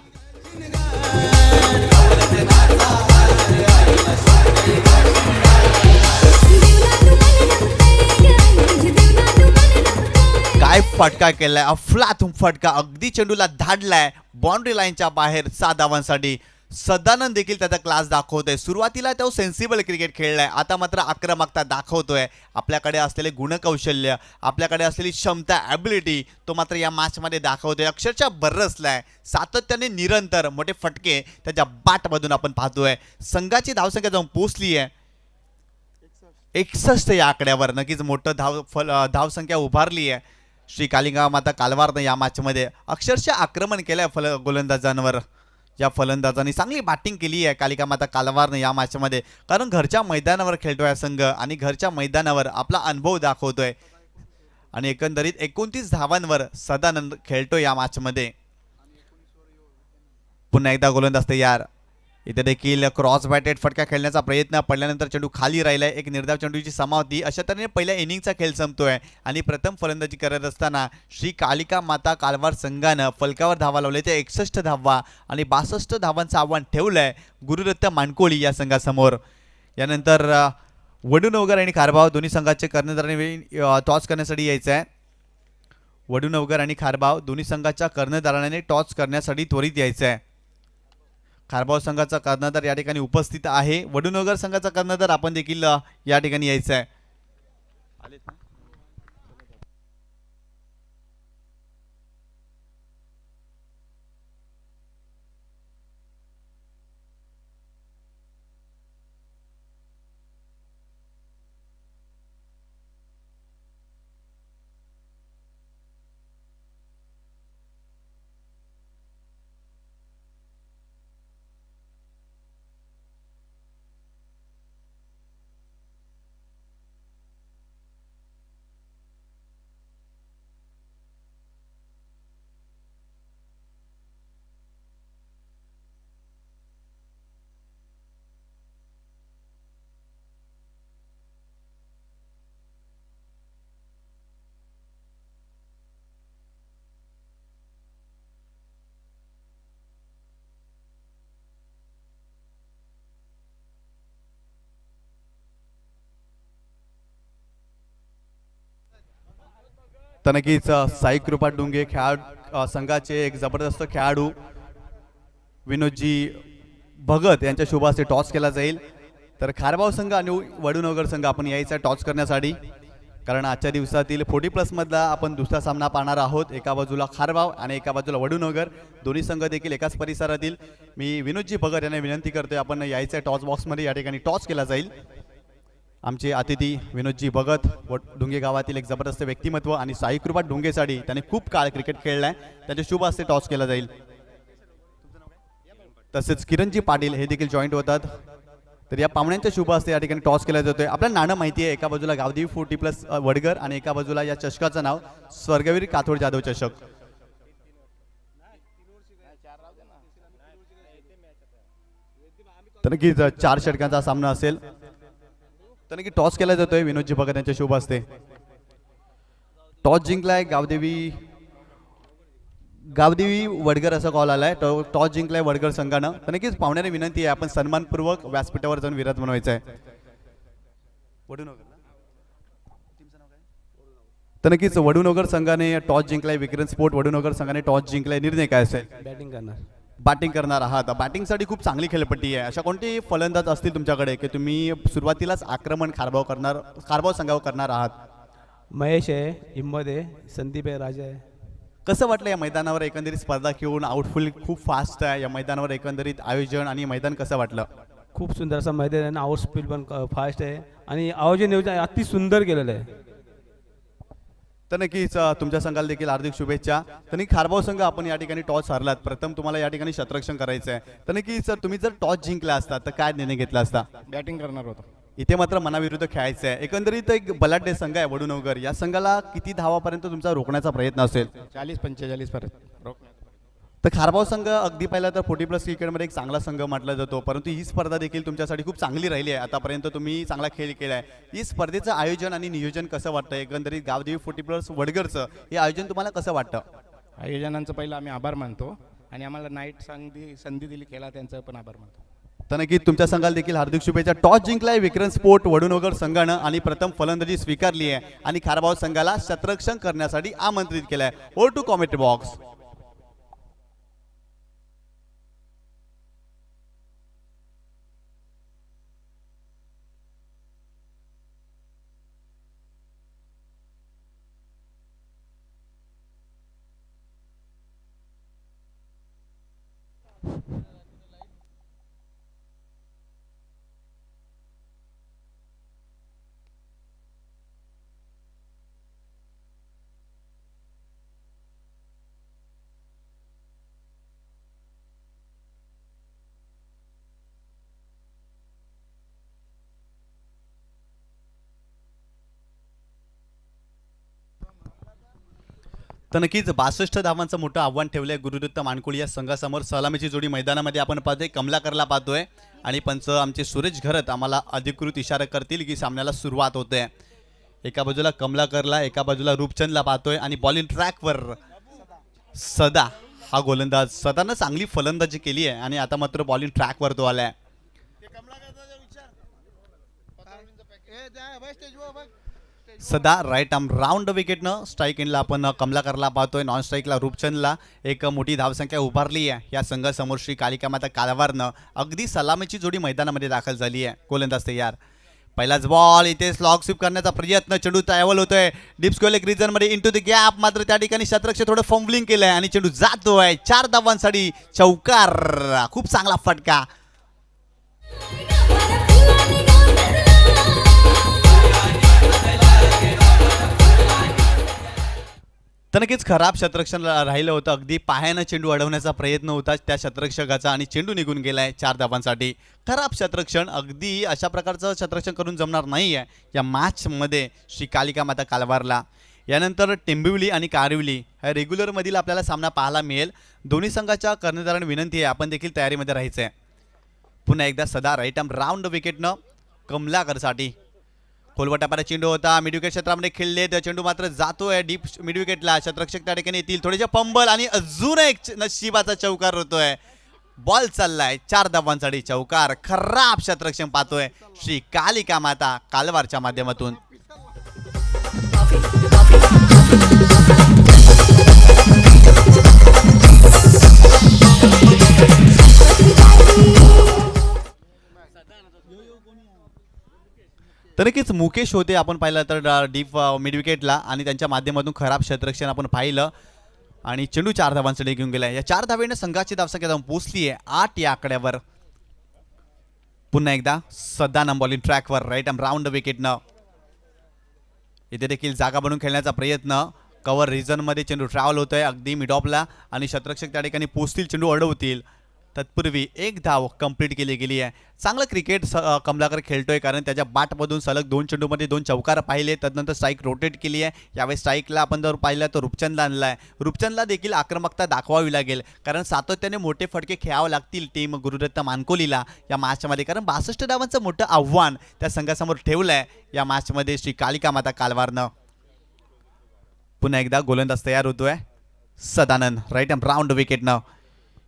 S1: काय फटका केलाय, अफलातून फटका. अगदी चेंडूला धाडलाय बाउंड्री लाईनच्या बाहेर 7 धावांसाठी. सदानंद देखील त्याचा क्लास दाखवतोय. सुरुवातीला तो सेन्सिबल क्रिकेट खेळलाय, आता मात्र आक्रमकता दाखवतोय. आपल्याकडे असलेले गुणकौशल्य, आपल्याकडे असलेली क्षमता, ॲबिलिटी तो मात्र या मॅचमध्ये दाखवतोय. अक्षरशः बरसलाय. सातत्याने निरंतर मोठे फटके त्याच्या बॅटमधून आपण पाहतोय. संघाची धावसंख्या जाऊन पोहोचली आहे 61 या आकड्यावर. नक्कीच मोठं धावसंख्या उभारली आहे श्री कालिका माता कालवारनं या मॅचमध्ये. अक्षरशः आक्रमण केलंय गोलंदाजांवर. या फलंदाजांनी चांगली बॅटिंग केली आहे कालिका माता कालवारनं या मॅचमध्ये. कारण घरच्या मैदानावर खेळतोय संघ आणि घरच्या मैदानावर आपला अनुभव दाखवतोय. आणि एकंदरीत 29 धावांवर सदानंद खेळतोय या मॅचमध्ये. पुन्हा एकदा गोलंदाज तयार. इथे देखील क्रॉस बॅटेड फटका खेळण्याचा प्रयत्न, पडल्यानंतर चेंडू खाली राहिलाय. एक निर्धाव चेंडूची समाप्ती. अशा तऱ्हेने पहिल्या इनिंगचा खेळ संपतोय आणि प्रथम फलंदाजी करत असताना श्री कालिका माता कालवार संघानं फलकावर धावा लावले ते 61 धावा आणि 62 धावांचं आव्हान ठेवलंय गुरुदत्त मानकोळी या संघासमोर. यानंतर वडूनवगर आणि खारबाव दोन्ही संघाचे कर्णधारांनी टॉस करण्यासाठी यायचं आहे. वडूनवगर आणि खारबाव दोन्ही संघाच्या कर्णधाराने टॉस करण्यासाठी त्वरित यायचं आहे. खारबाव संघाचा कर्णधार या ठिकाणी उपस्थित आहे. वडूनगर संघाचा कर्णधार आपण देखील या ठिकाणी यायचं आहे. तर नक्कीच साई कृपा डुंगे संघाचे एक जबरदस्त खेळाडू विनोदजी भगत यांच्या शुभ हस्ते टॉस केला जाईल. तर खारबाव संघ आणि वडूनगर संघ आपण यायचा टॉस करण्यासाठी, कारण आजच्या दिवसातील 40+ मधला आपण दुसरा सामना पाहणार आहोत. एका बाजूला खारबाव आणि एका बाजूला वडूनगर, दोन्ही संघ देखील एकाच परिसरातील. मी विनोदजी भगत यांना विनंती करतोय आपण यायच्या टॉस बॉक्समध्ये या ठिकाणी टॉस केला जाईल. आमचे अतिथी विनोदजी भगत डुंगे गावातील एक जबरदस्त व्यक्तिमत्व आणि साईकृपा डुंगेसाठी त्यांनी खूप काळ क्रिकेट खेळलाय, त्यांच्या शुभ हस्ते टॉस केला जाईल. तसेच किरणजी पाटील हे देखील जॉईंट होतात. तर या पाहुण्यांच्या शुभ हस्ते या ठिकाणी टॉस केला जातोय. आपल्याला नाणं माहिती आहे, एका बाजूला गावदेवी 40+ वडगर आणि एका बाजूला या चषकाचं नाव स्वर्गवीर काथोड जाधव चषक. तर नक्की 4 षटकांचा सामना असेल. तर नक्की टॉस केला जातोय विनोदजी भगत यांच्या शुभ हस्ते. टॉस जिंकलाय गावदेवी वडगर असा कॉल आलाय. टॉस जिंकलाय वडगर संघानं. तर नक्कीच पाहुण्याने विनंती आहे आपण सन्मानपूर्वक व्यासपीठावर जाऊन विराज बनवायचा आहे. तर नक्कीच वडूनगर संघाने टॉस जिंकलाय. विक्रेन स्पोर्ट वडूनगर संघाने टॉस जिंकलाय. निर्णय काय असेल? बॅटिंग करणार आहात. बॅटिंगसाठी खूप चांगली खेळपट्टी आहे. अशा कोणते फलंदाज असतील तुमच्याकडे की तुम्ही सुरुवातीलाच आक्रमण खारबाव संघावर करणार आहात?
S2: महेश आहे, हिम्मत आहे, संदीप आहे, राजा आहे.
S1: कसं वाटलं या मैदानावर एकंदरीत स्पर्धा खेळून? आउटफुल खूप फास्ट आहे या मैदानावर, एकंदरीत आयोजन आणि मैदान कसं वाटलं?
S2: खूप सुंदर असं मैदान आहे. आउट स्पीड पण फास्ट आहे आणि आयोजन नियोजन अति सुंदर केलेलं आहे.
S1: तर नक्कीच तुमच्या संघाला देखील हार्दिक शुभेच्छा. तर नक्की खारबाव संघ आपण या ठिकाणी टॉस हरलात. प्रथम तुम्हाला या ठिकाणी शतरक्षण करायचं आहे. तर नक्कीच तुम्ही जर टॉस जिंकला असता तर काय निर्णय घेतला असता?
S3: बॅटिंग करणार होतो.
S1: इथे मात्र मनाविरुद्ध खेळायचं आहे. एकंदरीत एक बलाढ्य संघ आहे वडूनगर. या संघाला किती धावापर्यंत तुमचा रोखण्याचा प्रयत्न असेल?
S3: 40-45 पर्यंत.
S1: तर खारबाव संघ अगदी पाहिला तर 40+ क्रिकेटमध्ये एक चांगला संघ म्हटला जातो, परंतु ही स्पर्धा देखील तुमच्यासाठी खूप चांगली राहिली आहे. आतापर्यंत तुम्ही चांगला खेळ केला आहे. ही स्पर्धेचं आयोजन आणि नियोजन कसं वाटतं? एकंदरीत गावदेवी 40+ वडगरचं हे आयोजन तुम्हाला कसं वाटतं?
S3: आयोजनांचं पहिलं आम्ही आभार मानतो आणि आम्हाला नाईट संधी दिली खेळा त्यांचा पण आभार मानतो.
S1: तर नक्की तुमच्या संघाला देखील हार्दिक शुभेच्छा. टॉस जिंकलाय विक्रेन स्पोर्ट वडूनगर संघानं आणि प्रथम फलंदाजी स्वीकारली आहे आणि खारबाव संघाला शतरक्षण करण्यासाठी आमंत्रित केलंय. Over to commentary box. तर नक्कीच 62 धावांचं मोठं आव्हान ठेवलंय गुरुदत्त मानकुळी या संघासमोर. सलामीची जोडी मैदानामध्ये आपण पाहतोय, कमलाकरला पाहतोय आणि पंच आमचे सुरेश घरत आम्हाला अधिकृत इशारा करतील की सामन्याला सुरुवात होते. एका बाजूला कमलाकरला, एका बाजूला रूपचंदला पाहतोय आणि बॉलिंग ट्रॅकवर सदा हा गोलंदाज. सदानं चांगली फलंदाजी केली आहे आणि आता मात्र बॉलिंग ट्रॅकवर तो आलाय. सदा राईट आर्म राऊंड विकेटनं स्ट्राईक इनला आपण कमलाकरला पाहतोय. नॉन स्ट्राईकला रूपचंदला. एक मोठी धावसंख्या उभारली आहे या संघासमोर श्री कालिका माता कालवारनं. अगदी सलामीची जोडी मैदानामध्ये दाखल झाली आहे. गोलंदाज तयार. पहिलाच बॉल, इथे स्लॉग स्वीप करण्याचा प्रयत्न. चेंडू ट्रॅव्हल होतोय डीप स्क्वेअर रिजन मध्ये इंटू द गॅप. मात्र त्या ठिकाणी शतरक्षक थोडं फंबलिंग केलंय आणि चेंडू जातोय 4 धावांसाठी. चौकार. खूप चांगला फटका. तर नक्कीच खराब शतरक्षण राहिलं होतं. अगदी पायानं चेंडू अडवण्याचा प्रयत्न होता त्या शतरक्षकाचा आणि चेंडू निघून गेलाय 4 धावांसाठी. खराब शतरक्षण. अगदी अशा प्रकारचं शतरक्षण करून जमणार नाही आहे या मॅचमध्ये श्री कालिका माता कालवारला. यानंतर टेंबिवली आणि कारिवली ह्या रेग्युलरमधील आपल्याला सामना पाहायला मिळेल. दोन्ही संघाच्या कर्णधारांना विनंती आहे आपण देखील तयारीमध्ये राहायचं आहे. पुन्हा एकदा सदा राईट आर्म राऊंड विकेटनं कमलाकरसाठी. खोलवटापारा चेंडू होता, मिड विकेट क्षेत्रामध्ये खेळले. त्या चेंडू मात्र जातोय डीप मिड विकेटला. शतरक्षक त्या ठिकाणी येतील. थोडेसे फंबल आणि अजून एक नशिबाचा चौकार होतोय. बॉल चाललाय 4 धावांसाठी. चौकार. खराब शतरक्षण पाहतोय श्री कालिका माता कालवारच्या माध्यमातून. तर नक्कीच मुकेश होते आपण पाहिलं तर डीप मिड विकेटला आणि त्यांच्या माध्यमातून खराब क्षेत्ररक्षण आपण पाहिलं आणि चेंडू 4 धावांसाठी घेऊन गेलाय. या 4 धावेने संघाची धावसंख्या जाऊन पोहोचली आहे 8 या आकड्यावर. पुन्हा एकदा सदानंद बॉलिंग ट्रॅकवर राईट आर्म राऊंड विकेटनं इथे देखील जागा बनवून खेळण्याचा प्रयत्न. कव्हर रिझनमध्ये चेंडू ट्रॅव्हल होतोय अगदी मिड ऑफला आणि क्षेत्ररक्षक त्या ठिकाणी पोहोचतील, चेंडू अडवतील. तत्पूर्वी एक धाव कंप्लीट केली गेली आहे. चांगलं क्रिकेट कमलाकर खेळतोय कारण त्याच्या बॅटमधून सलग 2 चेंडूमध्ये 2 चौकार पाहिले. तदनंतर स्ट्राईक रोटेट केली आहे. यावेळी स्ट्राईकला आपण जर पाहिलं तर रूपचंदला आणला आहे. रूपचंदला देखील आक्रमकता दाखवावी लागेल कारण सातत्याने मोठे फटके खेळावे लागतील टीम गुरुदत्त मानकोलीला या मॅचमध्ये, कारण 62 धावांचं मोठं आव्हान त्या संघासमोर ठेवलं आहे या मॅचमध्ये श्री कालिका माता कालवारनं. पुन्हा एकदा गोलंदाज तयार होतोय सदानंद राईट आर्म राऊंड विकेटनं.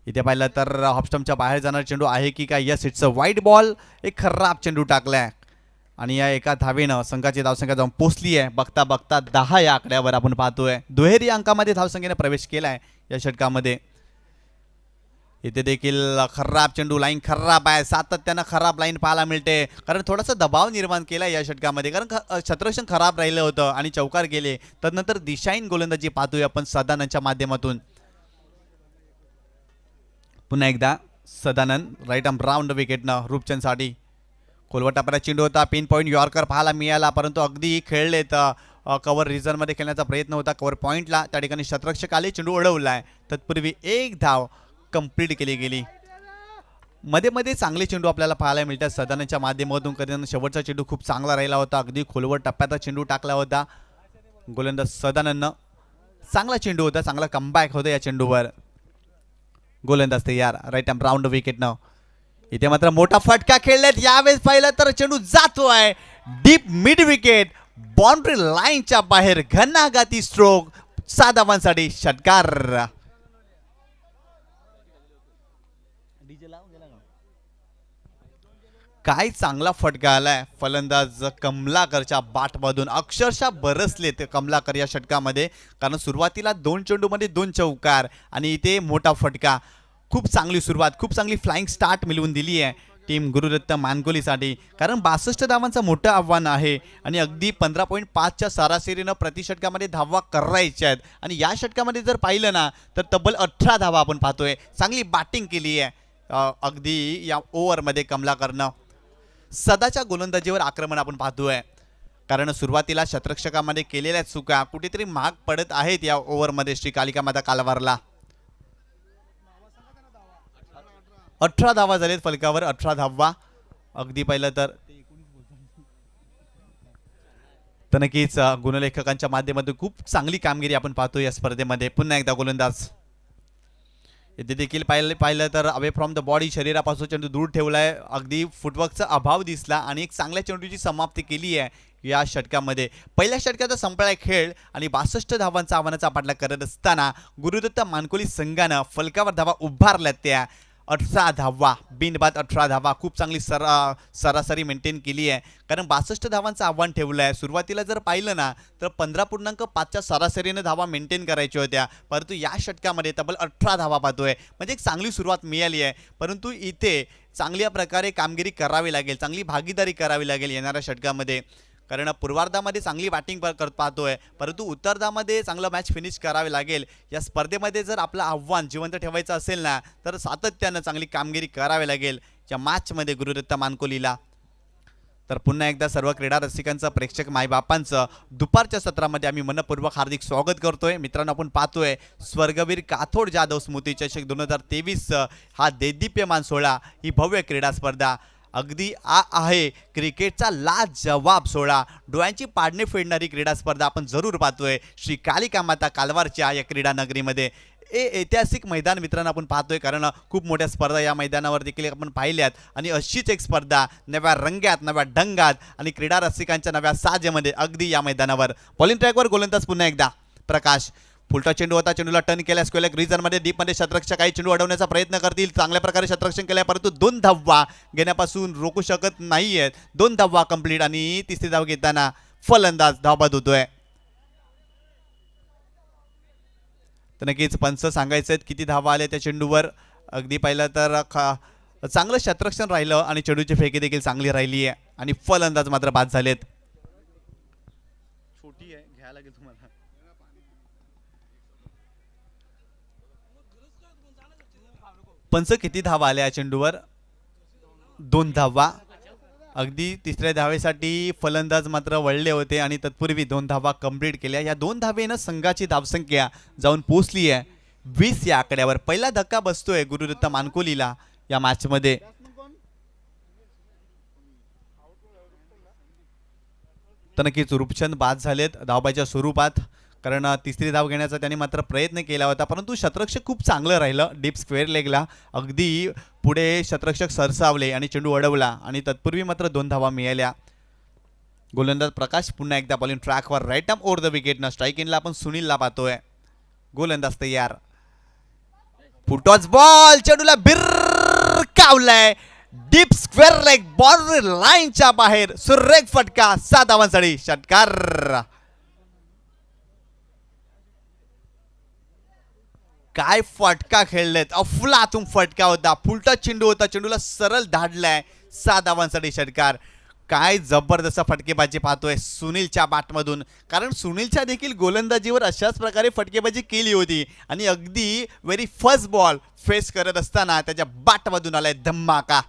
S1: इथे पाहिलं तर ऑफस्टम्पच्या बाहेर जाणार चेंडू आहे की काय. यस, इट्स अ वाईट बॉल. एक खराब चेंडू टाकलाय आणि या एका धावेनं संघाची धावसंख्या जाऊन पोचली आहे बघता बघता 10 या आकड्यावर आपण पाहतोय. दुहेरी अंकामध्ये धावसंख्येने प्रवेश केलाय या षटकामध्ये. इथे देखील खराब चेंडू, लाईन खराब आहे. सातत्यानं खराब लाईन पाहायला मिळते कारण थोडासा दबाव निर्माण केला या षटकामध्ये कारण क्षेत्ररक्षण खराब राहिलं होतं आणि चौकार गेले. तदनंतर दिशाहीन गोलंदाजी पाहतोय आपण सदानंदच्या माध्यमातून. पुन्हा एकदा सदानंद राईट आर्म राऊंड विकेटनं रूपचंदसाठी. खोलवटापर्यंत चेंडू होता, पिन पॉईंट यॉर्कर पाहायला मिळाला परंतु अगदी खेळलेत. कव्हर रिझनमध्ये खेळण्याचा प्रयत्न होता, कव्हर पॉईंटला त्या ठिकाणी क्षेत्ररक्षक आले, चेंडू अडवलाय. तत्पूर्वी एक धाव कंप्लीट केली गेली. मध्ये मध्ये चांगले चेंडू आपल्याला पाहायला मिळतात सदानंदच्या माध्यमातून. कधी शेवटचा चेंडू खूप चांगला राहिला होता, अगदी खोलवर टप्प्याचा चेंडू टाकला होता गोलंदाज सदानंदनं. चांगला चेंडू होता, चांगला कमबॅक होता या चेंडूवर. गोलंदाज तयार राईट आर्म राऊंड विकेटनं. इथे मात्र मोठा फटका खेळलेत. यावेळेस पाहिलं तर चेंडू जातोय डीप मिड विकेट, बाउंड्री लाईनच्या बाहेर. घणाघाती स्ट्रोक, 6 धावांसाठी षटकार. काय चांगला फटका आलाय फलंदाज कमलाकरच्या बॅटमधून. अक्षरशः बरसले ते कमलाकर या षटकामध्ये कारण सुरुवातीला 2 चेंडूमध्ये 2 चौकार आणि इथे मोठा फटका. खूप चांगली सुरुवात, खूप चांगली फ्लाइंग स्टार्ट मिळवून दिली आहे टीम गुरुदत्त मानकोलीसाठी कारण 62 धावांचं मोठं आव्हान आहे आणि अगदी 15.5च्या सरासरीनं प्रति षटकामध्ये धावा करायच्या आहेत. आणि या षटकामध्ये जर पाहिलं ना तर तब्बल 18 धावा आपण पाहतोय. चांगली बॅटिंग केली आहे अगदी या ओव्हरमध्ये कमलाकरनं. सदाच्या गोलंदाजीवर आक्रमण आपण पाहतोय कारण सुरुवातीला क्षेत्ररक्षकामध्ये केलेल्या चुका कुठेतरी महाग पडत आहेत या ओव्हरमध्ये श्री कालिका माता कालवारला. 18 धावा झालेत फलकावर, 18 धावा. अगदी पाहिलं तर नक्कीच गुणलेखकांच्या माध्यमातून खूप चांगली कामगिरी आपण पाहतो या स्पर्धेमध्ये. पुन्हा एकदा गोलंदाज. इथे देखील पाहिलं तर अवे फ्रॉम द बॉडी, शरीरापासून चेंडू दूर ठेवलाय. अगदी फुटवर्कचा अभाव दिसला आणि एक चांगल्या चेंडूची समाप्ती केली आहे या षटकामध्ये. पहिल्या षटकाचा संपलाय खेळ आणि 62 धावांचा आव्हानाचा पाठलाग करत असताना गुरुदत्त मानकोली संघानं फलकावर धावा उभारल्यात त्या 18 धावा, बिनबाद 18 धावा. खूप चांगली सरासरी मेंटेन केली आहे कारण 62 धावांचं आव्हान ठेवलं आहे. सुरुवातीला जर पाहिलं ना तर 15.5च्या सरासरीनं धावा मेंटेन करायच्या होत्या परंतु या षटकामध्ये तब्बल 18 धावा पाहतोय म्हणजे एक चांगली सुरुवात मिळाली आहे. परंतु इथे चांगल्या प्रकारे कामगिरी करावी लागेल, चांगली भागीदारी करावी लागेल येणाऱ्या षटकामध्ये कारण पूर्वार्धामध्ये चांगली बॅटिंग करत पाहतोय परंतु उत्तरार्धामध्ये चांगलं मॅच फिनिश करावे लागेल. या स्पर्धेमध्ये जर आपलं आव्हान जिवंत ठेवायचं असेल ना तर सातत्यानं चांगली कामगिरी करावी लागेल या मॅचमध्ये गुरुदत्त मानकोलीला. तर पुन्हा एकदा सर्व क्रीडा रसिकांचं, प्रेक्षक मायबापांचं दुपारच्या सत्रामध्ये आम्ही मनपूर्वक हार्दिक स्वागत करतोय. मित्रांनो, आपण पाहतोय स्वर्गवीर काथोड जाधव स्मृती चषक 2023 हा देदीप्यमान सोहळा, ही भव्य क्रीडा स्पर्धा अगदी आहे क्रिकेटचा लाजवाब सोहळा, डोळ्यांची पाडणे फेडणारी क्रीडा स्पर्धा आपण जरूर पाहतोय श्री कालिका माता कालवारच्या या क्रीडा नगरीमध्ये. ऐतिहासिक मैदान मित्रांनो आपण पाहतोय कारण खूप मोठ्या स्पर्धा या मैदानावर देखील आपण पाहिल्यात आणि अशीच एक स्पर्धा नव्या रंगात, नव्या ढंगात आणि क्रीडा रसिकांच्या नव्या साजेमध्ये अगदी या मैदानावर. बॉलिंग ट्रॅकवर गोलंदाज पुन्हा एकदा प्रकाश. फुलटा चेंडू होता, चेंडूला टर्न केला स्क्वेअर रिझनमध्ये, डीपमध्ये क्षेत्ररक्षक काही चेंडू अडवण्याचा प्रयत्न करतील. चांगल्या प्रकारे क्षेत्ररक्षण केलं परंतु 2 धावा घेण्यापासून रोखू शकत नाही आहेत. 2 धावा कंप्लीट आणि तिसरी धाव घेताना फलंदाज धावबाद होतोय. तर नक्कीच पंच सांगायचं आहेत किती धावा आल्या त्या चेंडूवर. अगदी पाहिलं तर चांगलं शतरक्षण राहिलं आणि चेंडूची फेकी देखील चांगली राहिली आहे आणि फलंदाज मात्र बाद झालेत. छोटी आहे घ्यायला लागेल तुम्हाला. पंच किती धावा आल्या या चेंडूवर? 2 धावा. अगदी तिसऱ्या धावेसाठी फलंदाज मात्र वळले होते आणि तत्पूर्वी 2 धावा कंप्लीट केल्या. या 2 धावेनं संघाची धावसंख्या जाऊन पोहोचली आहे 20 या आकड्यावर. पहिला धक्का बसतोय गुरुदत्त मानकोलीला या मॅचमध्ये. तर नक्कीच रूपचंद बाद झालेत धावबाच्या स्वरूपात, कारण तिसरी धाव घेण्याचा त्यांनी मात्र प्रयत्न केला होता, परंतु शतरक्षक खूप चांगलं राहिलं डीप स्क्वेअर लेगला. अगदी पुढे शतरक्षक सरसावले आणि चेंडू अडवला आणि तत्पूर्वी मात्र 2 धावा मिळाल्या. गोलंदाज प्रकाश पुन्हा एकदा बॉलिंग ट्रॅकवर राईट आर्म ओव्हर द विकेटनं. स्ट्राईक इनला आपण सुनीलला पाहतोय. गोलंदाज तयार. फुटॉच बॉल चेंडूला भिरकावलाय डीप स्क्वेअर लेग बॉर्डर लाईनच्या बाहेर. सुरेख फटका 7 धावांसाठी षटकार. काय फटका खेळलेत, अफलातून फटका होता, फुलटा चेंडू होता, चेंडूला सरळ धाडलाय 7 धावांसाठी षटकार. काय जबरदस्त फटकेबाजी पाहतोय सुनीलच्या बॅटमधून, कारण सुनीलच्या देखील गोलंदाजीवर अशाच प्रकारे फटकेबाजी केली होती आणि अगदी व्हेरी फर्स्ट बॉल फेस करत असताना त्याच्या बॅटमधून आलाय धम्माका.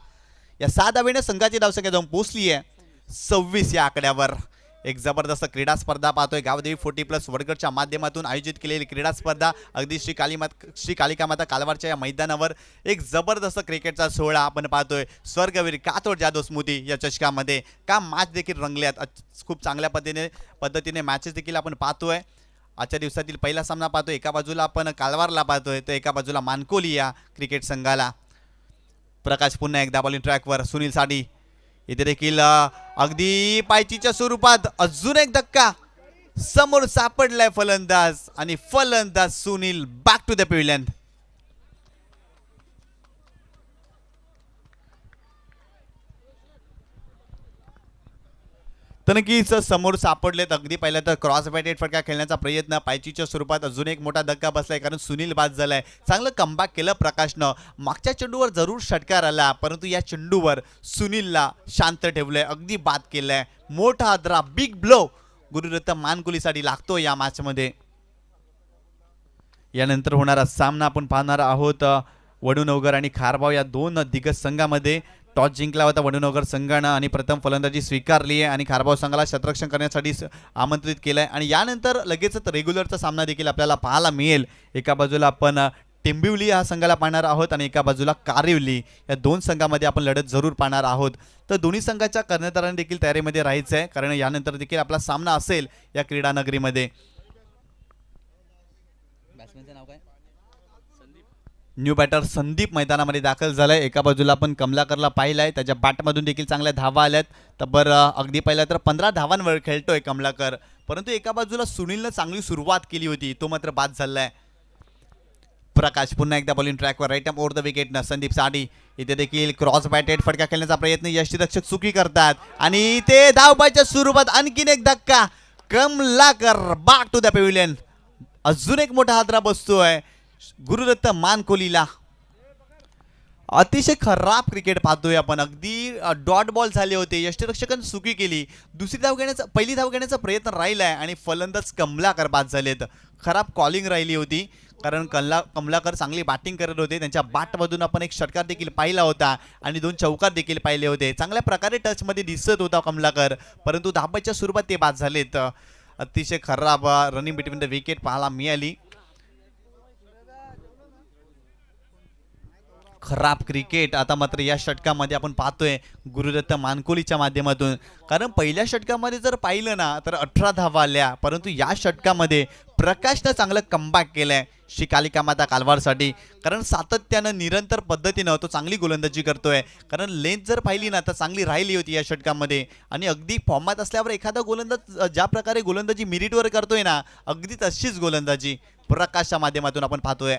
S1: या 7 धावेने संघाची धावसंख्या जाऊन पोहोचली आहे 26 या आकड्यावर. एक जबरदस्त क्रीडा स्पर्धा पाहतोय. गावदेवी 40+ वडगडच्या माध्यमातून आयोजित केलेली क्रीडा स्पर्धा अगदी श्री कालिका माता कालवारच्या या मैदानावर एक जबरदस्त क्रिकेटचा सोहळा आपण पाहतोय. स्वर्गवीर कातोड जाधव स्मृती या चषकामध्ये का मॅच देखील रंगल्यात. खूप चांगल्या पद्धतीने मॅचेस देखील आपण पाहतोय. आजच्या दिवसातील पहिला सामना पाहतोय. एका बाजूला आपण कालवारला पाहतोय तर एका बाजूला मानकोली या क्रिकेट संघाला. प्रकाश पुन्हा एकदा बॉलिंग ट्रॅकवर. सुनील साडी इथे देखील अगदी पायचीच्या स्वरूपात अजून एक धक्का. समोर सापडलाय फलंदाज आणि फलंदाज Sunil back to the pavilion. तर नक्कीच समोर सापडलेत. अगदी पहिला तर क्रॉस बॅटेड फटका खेळण्याचा प्रयत्न पायचीच्या स्वरूपात अजून एक मोठा धक्का बसलाय, कारण सुनील बाद झालाय. चांगलं कमबॅक केलं प्रकाशनं. मागच्या चेंडूवर जरूर षटकार आला, परंतु या चेंडूवर सुनीलला शांत ठेवलंय, अगदी बाद केलंय. मोठा हादरा बिग ब्लो गुरुदत्त मानकुलीसाठी लागतो या मॅचमध्ये. यानंतर होणारा सामना आपण पाहणार आहोत वडूनवगर आणि खारबाव या 2 दिग्गज संघामध्ये. टॉस जिंकला होता वडूनगर संघानं आणि प्रथम फलंदाजी स्वीकारली आहे आणि खारबाव संघाला शतरक्षण करण्यासाठी आमंत्रित केलं आहे. आणि यानंतर लगेचच रेग्युलरचा सामना देखील आपल्याला पाहायला मिळेल. एका बाजूला आपण टिंबिवली हा संघाला पाहणार आहोत आणि एका बाजूला कारिवली. या 2 संघामध्ये आपण लढत जरूर पाहणार आहोत. तर दोन्ही संघाच्या कर्णधारांनी देखील तयारीमध्ये राहायचं आहे, कारण यानंतर देखील आपला सामना असेल या क्रीडा नगरीमध्ये. बॅट्समॅनचं नाव काय? न्यू बॅटर संदीप मैदानामध्ये दाखल झालाय. एका बाजूला आपण कमलाकरला पाहिलाय, त्याच्या बॅटमधून देखील चांगल्या धावा आल्यात. तर अगदी पहिला तर 15 धावांवर खेळतोय कमलाकर, परंतु एका बाजूला सुनीलनं चांगली सुरुवात केली होती, तो मात्र बाद झालाय. प्रकाश पुन्हा एकदा बॉलिंग ट्रॅकवर राईट आर्म ओव्हर द विकेटनं. संदीप साडी इथे देखील क्रॉस बॅटेड फटका खेळण्याचा प्रयत्न यष्टीरक्षक चुकी करतात आणि ते धावबाच्या स्वरूपात आणखीन एक धक्का. Kamalakar back to the pavilion. अजून एक मोठा हादरा बसतोय गुरुदत्त मानकोलीला. अतिशय खराब क्रिकेट पाहतोय आपण. अगदी डॉट बॉल झाले होते, यष्टीरक्षकांनी चुकी केली. पहिली धाव घेण्याचा प्रयत्न राहिलाय आणि फलंदाज कमलाकर बाद झालेत. खराब कॉलिंग राहिली होती, कारण कमलाकर चांगली बॅटिंग करत होते. त्यांच्या बॅटमधून आपण एक षटकार देखील पाहिला होता आणि 2 चौकार देखील पाहिले होते. चांगल्या प्रकारे टचमध्ये दिसत होता कमलाकर, परंतु धाबाच्या स्वरूपात ते बाद झालेत. अतिशय खराब रनिंग बिटवीन द विकेट पाहायला मिळाली. खराब क्रिकेट आता मात्र या षटकामध्ये आपण पाहतोय गुरुदत्त मानकोलीच्या माध्यमातून. कारण पहिल्या षटकामध्ये जर पाहिलं ना तर 18 धावा आल्या, परंतु या षटकामध्ये प्रकाशनं चांगलं कमबॅक केलंय श्री कालिका माता कालवारसाठी. कारण सातत्यानं निरंतर पद्धतीनं तो चांगली गोलंदाजी करतोय. कारण लेंथ जर पाहिली ना तर चांगली राहिली होती या षटकामध्ये आणि अगदी फॉर्मात असल्यावर एखादा गोलंदाज ज्या प्रकारे गोलंदाजी मिरिटवर करतोय ना, अगदी तशीच गोलंदाजी प्रकाशच्या माध्यमातून आपण पाहतोय.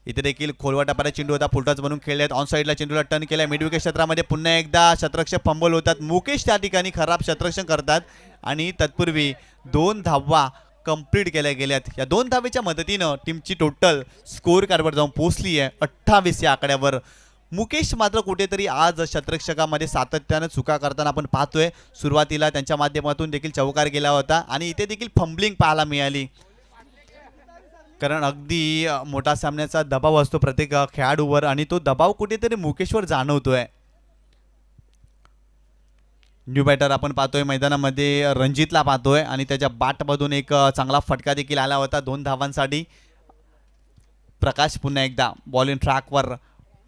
S1: इथे देखील खोलवा टप्प्याला चेंडू होता, फुलटॉस बनून खेळलेत. ऑन साईडला चेंडूला टर्न केलाय. मिडविकेट क्षेत्रामध्ये पुन्हा एकदा शतरक्षक फंबल होतात. मुकेश त्या ठिकाणी खराब शतरक्षण करतात आणि तत्पूर्वी 2 धावा कंप्लीट केल्या गेल्यात. या 2 धावेच्या मदतीनं टीमची टोटल स्कोअर कार्डवर जाऊन पोहोचली आहे 28 या आकड्यावर. मुकेश मात्र कुठेतरी आज शतरक्षकामध्ये सातत्यानं चुका करताना आपण पाहतोय. सुरुवातीला त्यांच्या माध्यमातून देखील चौकार गेला होता आणि इथे देखील फंबलिंग पाहायला मिळाली, कारण अगदी मोठा सामन्याचा दबाव असतो प्रत्येक खेळाडूवर आणि तो दबाव कुठेतरी मुकेशवर जाणवतोय. न्यू बॅटर आपण पाहतोय मैदानामध्ये रणजितला पाहतोय आणि त्याच्या बॅटमधून एक चांगला फटका देखील आला होता 2 धावांसाठी. प्रकाश पुन्हा एकदा बॉल इन ट्रॅकवर,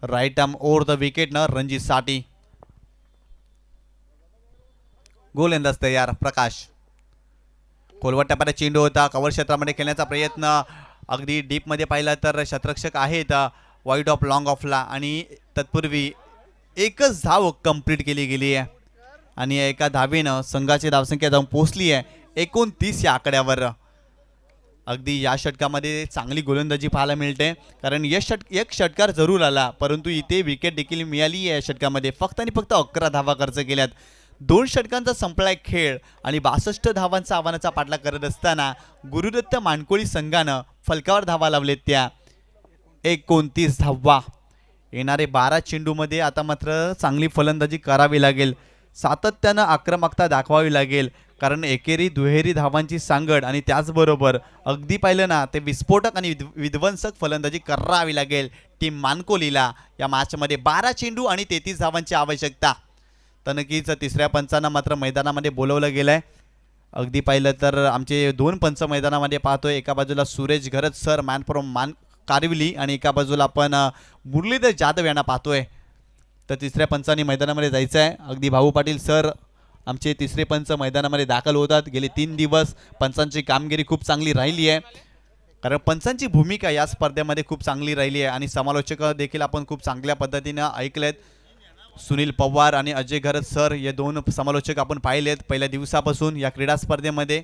S1: right arm over the wicket न रणजितसाठी. गोलंदाज तयार प्रकाश. खोलवर टप्प्यात चेंडू होता, कव्हर क्षेत्रामध्ये खेळण्याचा प्रयत्न. अगदी डीपमध्ये पाहिलं तर शतरक्षक आहेत वाईड ऑफ लॉंग ऑफला आणि तत्पूर्वी एकच धाव कंप्लीट केली गेली आहे आणि एका धावेनं संघाची धावसंख्या जाऊन पोहोचली आहे 29 या आकड्यावर. अगदी या षटकामध्ये चांगली गोलंदाजी पाहायला मिळते, कारण एक षटकार जरूर आला परंतु इथे विकेट देखील मिळाली आहे या षटकामध्ये. फक्त आणि फक्त 11 धावा खर्च केल्यात. 2 षटकांचा संपलाय खेळ आणि 62 धावांचा आव्हानाचा पाठलाग करत असताना गुरुदत्त मानकोळी संघानं फलकावर धावा लावलेत त्या 29 धावा. येणारे 12 चेंडूमध्ये आता मात्र चांगली फलंदाजी करावी लागेल, सातत्यानं आक्रमकता दाखवावी लागेल, कारण एकेरी दुहेरी धावांची सांगड आणि त्याचबरोबर अगदी पाहिलं ना ते विस्फोटक आणि विध्वंसक फलंदाजी करावी लागेल टीम मानकोलीला. या मॅचमध्ये 12 चेंडू आणि 33 धावांची आवश्यकता. तर नक्कीच तिसऱ्या पंचांना मात्र मैदानामध्ये बोलवलं गेलं आहे. अगदी पाहिलं तर आमचे 2 पंच मैदानामध्ये पाहतोय. एका बाजूला सुरेश घरत सर मॅन फ्रॉम कारिवली आणि एका बाजूला आपण मुरलीधर जाधव यांना पाहतोय. तर तिसऱ्या पंचांनी मैदानामध्ये जायचं आहे. अगदी भाऊ पाटील सर आमचे तिसरे पंच मैदानामध्ये दाखल होतात. गेले 3 दिवस पंचांची कामगिरी खूप चांगली राहिली आहे, कारण पंचांची भूमिका या स्पर्धेमध्ये खूप चांगली राहिली आहे आणि समालोचक देखील आपण खूप चांगल्या पद्धतीनं ऐकलेत. सुनील पवार आणि अजय घरत सर हे 2 समालोचक आपण पाहिलेत पहिल्या दिवसापासून या क्रीडा स्पर्धेमध्ये.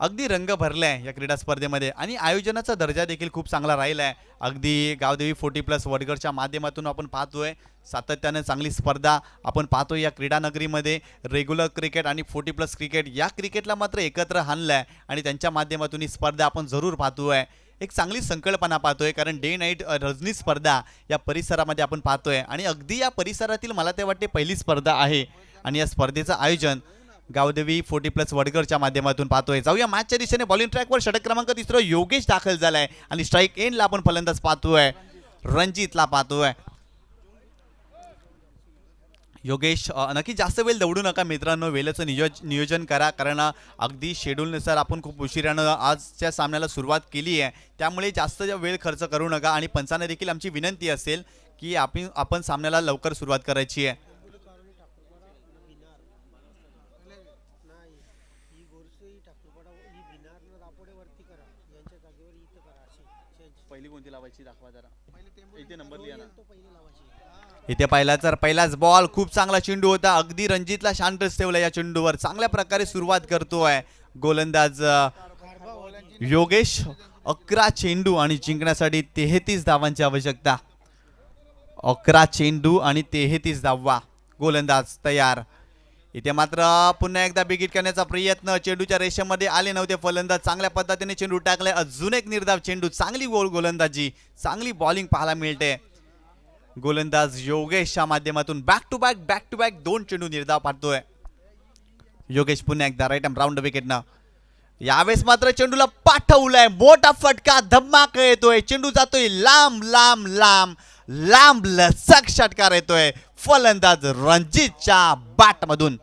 S1: अगदी रंग भरला आहे या क्रीडा स्पर्धेमध्ये आणि आयोजनाचा दर्जा देखील खूप चांगला राहिला आहे. अगदी गावदेवी 40+ वडगडच्या माध्यमातून आपण पाहतोय सातत्याने चांगली स्पर्धा आपण पाहतोय या क्रीडा नगरीमध्ये. रेग्युलर क्रिकेट आणि 40+ क्रिकेट या क्रिकेटला मात्र एकत्र आणलं आहे आणि त्यांच्या माध्यमातून ही स्पर्धा आपण जरूर पाहतोय. एक चांगली संकल्पना पाहतोय, कारण डे नाईट रजनी स्पर्धा या परिसरामध्ये आपण पाहतोय आणि अगदी या परिसरातील मला ते वाटते पहिली स्पर्धा आहे आणि या स्पर्धेचं आयोजन गावदेवी 40+ वडगडच्या माध्यमातून पाहतोय. जाऊया मॅचच्या दिशेने. बॉलिंग ट्रॅकवर षटक क्रमांक 3 योगेश दाखल झालाय आणि स्ट्राईक एंडला आपण फलंदाज पाहतोय रणजितला पाहतोय. योगेश नक्की जास्त वेळ दौडू नका मित्रांनो, वेळेचं नियोजन करा, कारण अगदी शेड्यूलनुसार आपण खूप उशिरानं आजच्या सामन्याला सुरुवात केली आहे, त्यामुळे जास्त वेळ खर्च करू नका आणि पंचांना देखील आमची विनंती असेल की आपण सामन्याला लवकर सुरुवात करायची आहे. पहिली कोणती लावायची दाखवा जरा. इथे नंबर लिहा ना. इथे पाहिला तर पहिलाच बॉल खूप चांगला चेंडू होता. अगदी रणजितला शांतच ठेवला या चेंडूवर. चांगल्या प्रकारे सुरुवात करतोय गोलंदाज योगेश. 11 चेंडू आणि जिंकण्यासाठी 33 धावांची आवश्यकता. 11 चेंडू आणि 33 धावा. गोलंदाज तयार. इथे मात्र पुन्हा एकदा बिगिट करण्याचा प्रयत्न. चेंडूच्या रेषेमध्ये आले नव्हते फलंदाज. चांगल्या पद्धतीने चेंडू टाकलाय. अजून एक निर्धाव चेंडू. चांगली गोलंदाजी, चांगली बॉलिंग पाहायला मिळते. गोलंदाज योगेशच्या माध्यमातून बॅक टू बॅक 2 चेंडू निर्धाव पाडतोय योगेश. पुन्हा एकदा राईट आर्म राऊंड विकेटनं. यावेळेस मात्र चेंडूला पाठवलाय. मोठा फटका, धमाका येतोय. चेंडू जातोय लांब लांब लांब लांब लचक षटकार येतोय फलंदाज रणजितच्या बॅटमधून.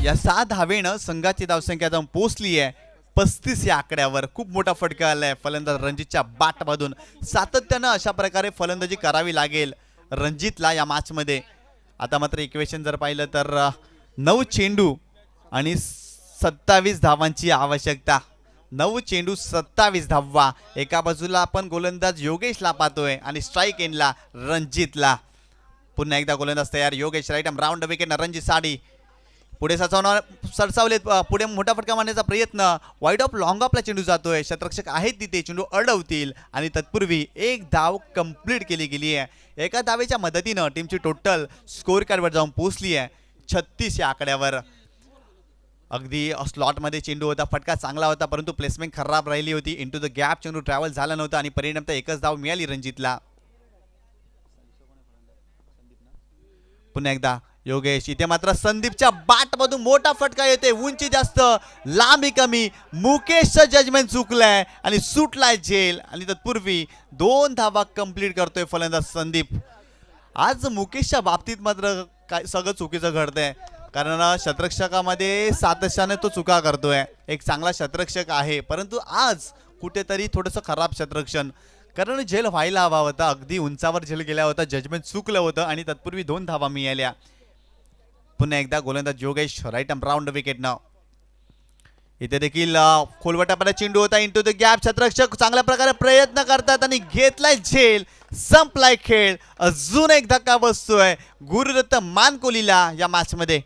S1: या 7 धावेनं संघाची धावसंख्या जाऊन पोहोचली आहे 35 या आकड्यावर. खूप मोठा फटका आलाय फलंदाज रणजितच्या बॅटमधून. सातत्यानं अशा प्रकारे फलंदाजी करावी लागेल रणजितला या मॅचमध्ये. आता मात्र इक्वेशन जर पाहिलं तर 9 चेंडू आणि 27 धावांची आवश्यकता. 9 चेंडू 27 धावा. एका बाजूला आपण गोलंदाज योगेशला पाहतोय आणि स्ट्राईक एंडला रणजितला. पुन्हा एकदा गोलंदाज तयार Yogesh. Right arm round wicket Ranjit साडी. पुढे सरसावलेत, पुढे मोठा फटका मारण्याचा प्रयत्न, वाईड ऑफ लॉंग ऑफला चेंडू जातोय, शतरक्षक आहेत तिथे, चेंडू अडवतील आणि तत्पूर्वी एक धाव कंप्लीट केली गेली आहे. एका धावेच्या मदतीनं टीमची टोटल स्कोर कार्डवर जाऊन पोहोचली आहे 36 या आकड्यावर. अगदी स्लॉटमध्ये चेंडू होता, फटका चांगला होता, परंतु प्लेसमेंट खराब राहिली होती. इंटू द गॅप चेंडू ट्रॅव्हल झाला नव्हता आणि परिणामतः एकच धाव मिळाली रणजितला. पुन्हा एकदा योगेश, इथे मात्र संदीपच्या बॅटमधून मोठा फटका येते, उंची जास्त लांबी कमी, मुकेशचं जजमेंट चुकलंय आणि सुटलाय झेल आणि तत्पूर्वी 2 धावा कंप्लीट करतोय फलंदाज संदीप. आज मुकेशच्या बाबतीत मात्र काय सगळं चुकीचं घडतंय, कारण शतरक्षकामध्ये सातत्याने तो चुका करतोय. एक चांगला शतरक्षक आहे, परंतु आज कुठेतरी थोडंसं खराब शतरक्षण, कारण झेल व्हायला हवा होता, अगदी उंचावर झेल गेला होता, जजमेंट चुकलं होतं आणि तत्पूर्वी 2 धावा मिळाल्या. पुन्हा एकदा गोलंदाज योगेश राईट आर्म राऊंड विकेटनं. इथे देखील खोलवटापर्यंत चेंडू होता, इंटू द गॅप, शतरक्षक चांगल्या प्रकारे प्रयत्न करतात आणि घेतलाय झेल, संपलाय खेळ. अजून एक धक्का बसतोय गुरुदत्त मानकोलीला या मॅच मध्ये.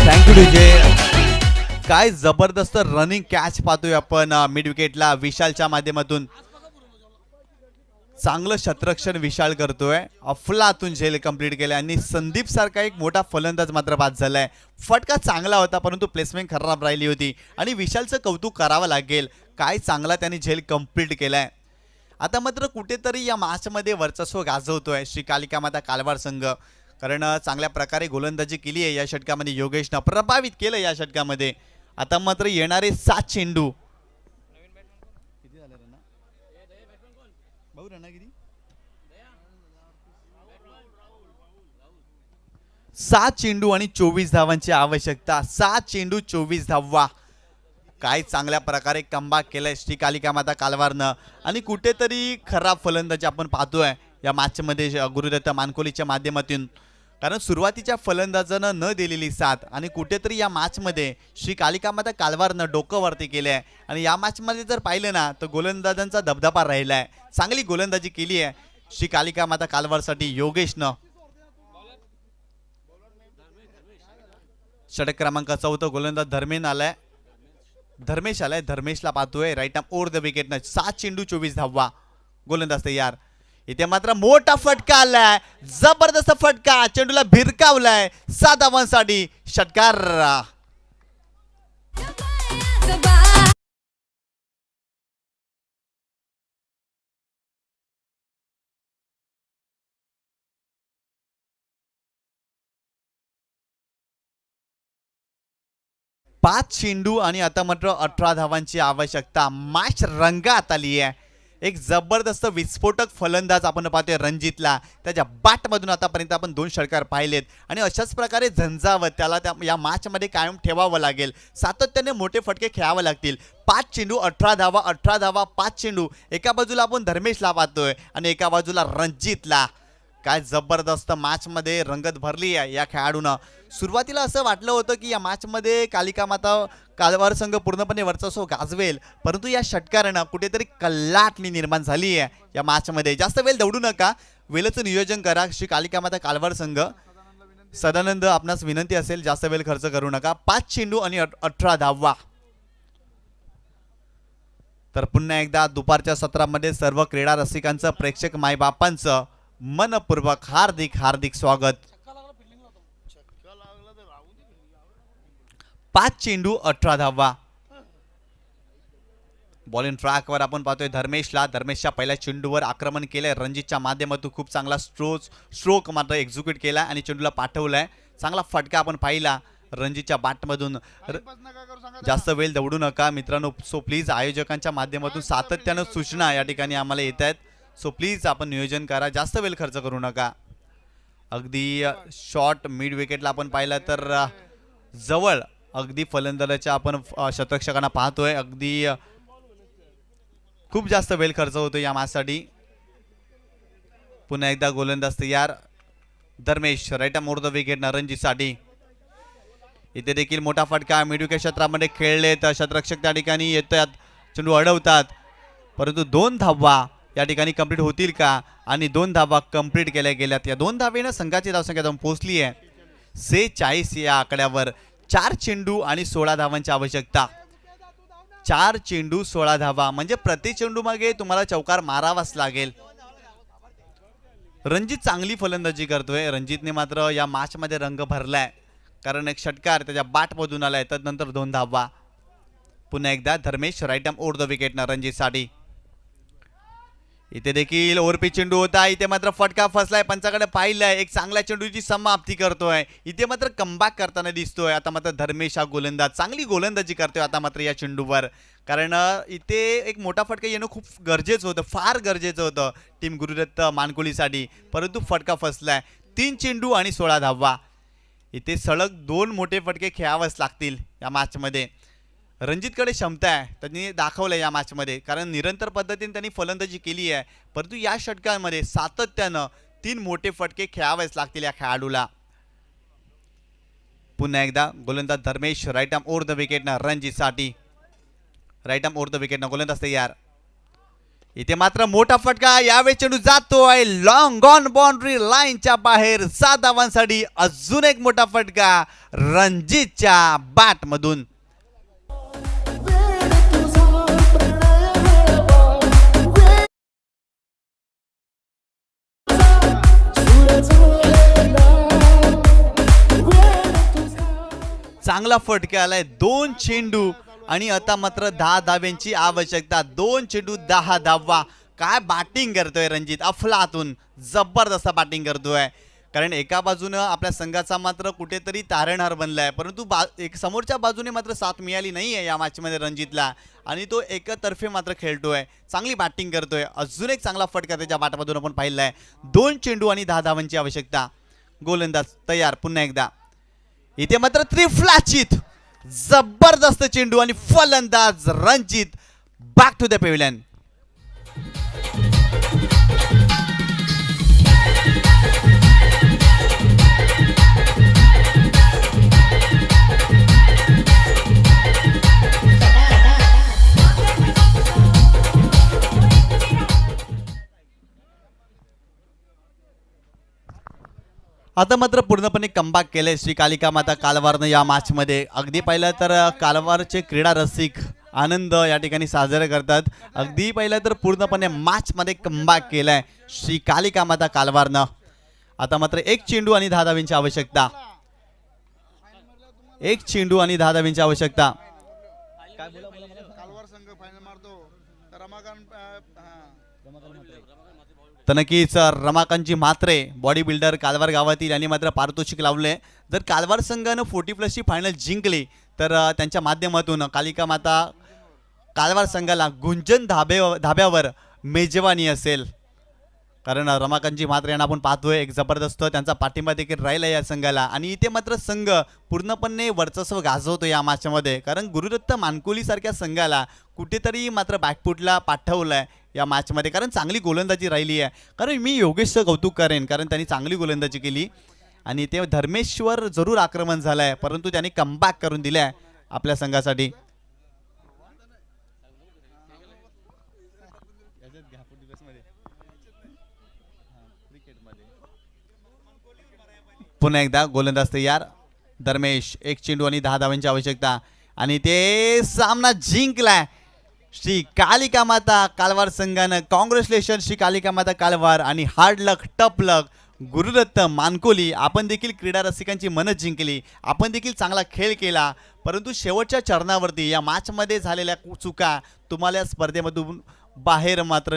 S1: Thank you DJ. काय जबरदस्त रनिंग कॅच पाहतोय आपण मिड विकेटला विशालच्या माध्यमातून. चांगलं शतरक्षण विशाल करतोय, अफलातून झेल कंप्लीट केलाय आणि संदीप सारखा एक मोठा फलंदाज मात्र बाद झालाय. फटका चांगला होता, परंतु प्लेसमेंट खराब राहिली होती आणि विशालचं कौतुक करावं लागेल, काय चांगला त्याने झेल कंप्लीट केलाय. आता मात्र कुठेतरी या मॅचमध्ये वर्चस्व गाजवतोय श्री कालिका माता कालवार संघ, कारण चांगल्या प्रकारे गोलंदाजी केली आहे या षटकामध्ये. योगेशनं प्रभावित केलं या षटकामध्ये. आता मात्र येणारे 7 चेंडू, 7 चेंडू आणि 24 धावांची आवश्यकता. 7 चेंडू 24 धावा. काय चांगल्या प्रकारे कमबॅक केलंय श्री कालिका माता कालवारनं आणि कुठेतरी खराब फलंदाजी आपण पाहतोय या मॅचमध्ये गुरुदत्त मानकोलीच्या माध्यमातून, कारण सुरुवातीच्या फलंदाजानं न दिलेली साथ आणि कुठेतरी या मॅचमध्ये श्री कालिका माता कालवारनं डोकं वरती केलं आहे. आणि या मॅचमध्ये जर पाहिलं ना तर गोलंदाजांचा दबदबा राहिला आहे. चांगली गोलंदाजी केली आहे श्री कालिका माता कालवारसाठी योगेशनं. षटक क्रमांक 4 गोलंदाज धर्मेश आलाय. धर्मेशला पाहतोय राईट आर्म ओव्हर द विकेटनं. 7 चेंडू 24 धावा. गोलंदाज तयार. इथे मात्र मोठा फटका आलाय, जबरदस्त फटका, चेंडूला भिरकावलाय 7 धावांसाठी. षटकार. पाच चेंडू आणि आता मात्र 18 धावांची आवश्यकता. मॅच रंगात आली आहे. एक जबरदस्त विस्फोटक फलंदाज आपण पाहतोय रणजितला. त्याच्या बॅटमधून आतापर्यंत आपण 2 षटकार पाहिलेत आणि अशाच प्रकारे झंझावत त्याला या मॅचमध्ये कायम ठेवावं लागेल. सातत्याने मोठे फटके खेळावे लागतील. 5 चेंडू 18 धावा, 18 धावा 5 चेंडू. एका बाजूला आपण धर्मेशला पाहतोय आणि एका बाजूला रणजितला. काय जबरदस्त मॅचमध्ये रंगत भरली आहे या खेळाडूनं. सुरुवातीला असं वाटलं होतं की या मॅचमध्ये कालिका माता कालवार संघ पूर्णपणे वर्चस्व गाजवेल, परंतु या षटकारानं कुठेतरी कल्लाटणी निर्माण झाली आहे या मॅचमध्ये. जास्त वेळ दौडू नका, वेळेचं नियोजन करा श्री कालिका माता कालवार संघ. सदानंद आपणास विनंती असेल जास्त वेळ खर्च करू नका. 5 चेंडू आणि 18 धावा. तर पुन्हा एकदा दुपारच्या सत्रामध्ये सर्व क्रीडा रसिकांचं, प्रेक्षक मायबापांचं मनपूर्वक हार्दिक हार्दिक स्वागत. 5 चेंडू 18 धावा. बॉलिंग ट्रॅकवर आपण पाहतोय धर्मेशला. धर्मेशच्या पहिल्या चेंडूवर आक्रमण केलंय रणजितच्या माध्यमातून. खूप चांगला स्ट्रोक मात्र एक्झिक्यूट केला आणि चेंडूला पाठवलाय. चांगला फटका आपण पाहिला रणजितच्या बॅटमधून. जास्त वेळ दौडू नका मित्रांनो. सो प्लीज आयोजकांच्या माध्यमातून सातत्यानं सूचना या ठिकाणी आम्हाला येत आहेत. सो प्लीज आपण नियोजन करा, जास्त वेळ खर्च करू नका. अगदी शॉर्ट मिड विकेटला आपण पाहिलं तर जवळ अगदी फलंदाजाच्या आपण शतरक्षकांना पाहतोय. अगदी खूप जास्त वेळ खर्च होतो या मॅचसाठी. पुन्हा एकदा गोलंदाज तयार. Dharmesh right arm over the wicket रणजितसाठी. इथे देखील मोठा फटका मिडविकेट क्षेत्रामध्ये खेळले तर शतरक्षक त्या ठिकाणी येतात, चेंडू अडवतात, परंतु 2 धावा या ठिकाणी कंप्लीट होतील का? आणि 2 धावा कंप्लीट केल्या गेल्यात. या 2 धावेनं संघाची धावसंख्या जाऊन पोहोचली आहे 46 या आकड्यावर. 4 चेंडू आणि 16 धावांची आवश्यकता. 4 चेंडू 16 धावा म्हणजे प्रति चेंडू मागे तुम्हाला चौकार मारावाच लागेल. रणजित चांगली फलंदाजी करतोय. रणजितने मात्र या मॅचमध्ये रंग भरलाय, कारण एक षटकार त्याच्या बॅटमधून आलाय, त्यानंतर 2 धावा. पुन्हा एकदा Dharmesh right arm over the विकेटनं रणजितसाठी. इथे देखील ओरपी चेंडू होता, इथे मात्र फटका फसलाय. पंचाकडे पाहिलंय, एक चांगल्या चेंडूची समाप्ती करतोय. इथे मात्र कमबॅक करताना दिसतोय. आता मात्र धर्मेश हा गोलंदाज चांगली गोलंदाजी करतोय आता मात्र या चेंडूवर, कारण इथे एक मोठा फटका येणं खूप गरजेचं होतं, फार गरजेचं होतं टीम गुरुदत्त मानकोलीसाठी, परंतु फटका फसलाय. 3 चेंडू आणि 16 धावा. इथे सलग 2 मोठे फटके खेळावेच लागतील या मॅचमध्ये. रणजितकडे क्षमता आहे, त्यांनी दाखवलं या मॅचमध्ये, कारण निरंतर पद्धतीने त्यांनी फलंदाजी केली आहे, परंतु या षटकांमध्ये सातत्यानं 3 मोठे फटके खेळावेच लागतील या खेळाडूला. पुन्हा एकदा गोलंदाज Dharmesh right arm over the विकेटनं रणजितसाठी. राईट आर्म ओव्हर द विकेटनं गोलंदाज तयार. इथे मात्र मोठा फटका, यावेळी चेंडू जातोय लॉंग ऑन बाउंड्री लाईनच्या बाहेर. 7 धावांसाठी अजून एक मोठा फटका रणजितच्या बॅटमधून. चांगला फटका आलाय. 2 चेंडू आणि आता मात्र 10 धाव्यांची आवश्यकता. 2 चेंडू 10 धावा. काय बॅटिंग करतोय रणजित, अफलातून जबरदस्त बॅटिंग करतोय, कारण एका बाजूनं आपल्या संघाचा मात्र कुठेतरी तारणहार बनलाय, परंतु एक समोरच्या बाजूने मात्र साथ मिळाली नाही आहे या मॅचमध्ये रणजितला, आणि तो एकतर्फे मात्र खेळतोय, चांगली बॅटिंग करतोय. अजून एक चांगला फटका त्याच्या बॅटमधून आपण पाहिलाय. 2 चेंडू आणि 10 धावांची आवश्यकता. गोलंदाज तयार. पुन्हा एकदा इथे मात्र त्रिफलाचित जबरदस्त चेंडू आणि फलंदाज Ranjit back to the pavilion. आता मात्र पूर्णपणे कमबॅक केलंय श्री कालिका माता कालवारनं या मॅचमध्ये. अगदी पाहिलं तर कालवारचे क्रीडा रसिक आनंद या ठिकाणी साजरे करतात. अगदी पाहिलं तर पूर्णपणे मॅचमध्ये कमबॅक केलाय श्री कालिका माता कालवारनं. आता मात्र 1 चेंडू आणि 10 धावांची आवश्यकता. 1 चेंडू आणि 10 धावांची आवश्यकता. तर नक्कीच रमाकांतजी म्हात्रे बॉडी बिल्डर कालवार गावातील यांनी मात्र पारितोषिक लावले. जर कालवार संघानं 40+ ची फायनल जिंकली तर त्यांच्या माध्यमातून कालिका माता कालवार संघाला गुंजन धाब्यावर मेजवानी असेल, कारण रमाकांतजी म्हात्रे यांना आपण पाहतोय एक जबरदस्त त्यांचा पाठिंबा देखील राहिला या संघाला. आणि इथे मात्र संघ पूर्णपणे वर्चस्व गाजवतो या मॅचमध्ये, कारण गुरुदत्त मानकोली सारख्या संघाला कुठेतरी मात्र बॅकफुटला पाठवलंय या मॅचमध्ये, कारण चांगली गोलंदाजी राहिली आहे. कारण मी योगेशचं कौतुक करेन, कारण त्यांनी चांगली गोलंदाजी केली आणि ते धर्मेश्वर जरूर आक्रमण झालंय, परंतु त्यांनी कमबॅक करून दिलाय आपल्या संघासाठी. पुन्हा एकदा गोलंदाज तयार. धर्मेश. 1 चेंडू आणि 10 धावांची आवश्यकता, आणि ते सामना जिंकलाय श्री कालिका माता कालवार संघानं. कॉंग्रॅच्युलेशन श्री कालिका माता कालवार, आणि हार्ड लक, टफ लक गुरुदत्त मानकोली. आपण देखील क्रीडा रसिकांची मनं जिंकली, आपण देखील चांगला खेळ केला, परंतु शेवटच्या चरणावरती या मॅचमध्ये झालेल्या चुका तुम्हाला या स्पर्धेमधून बाहेर मात्र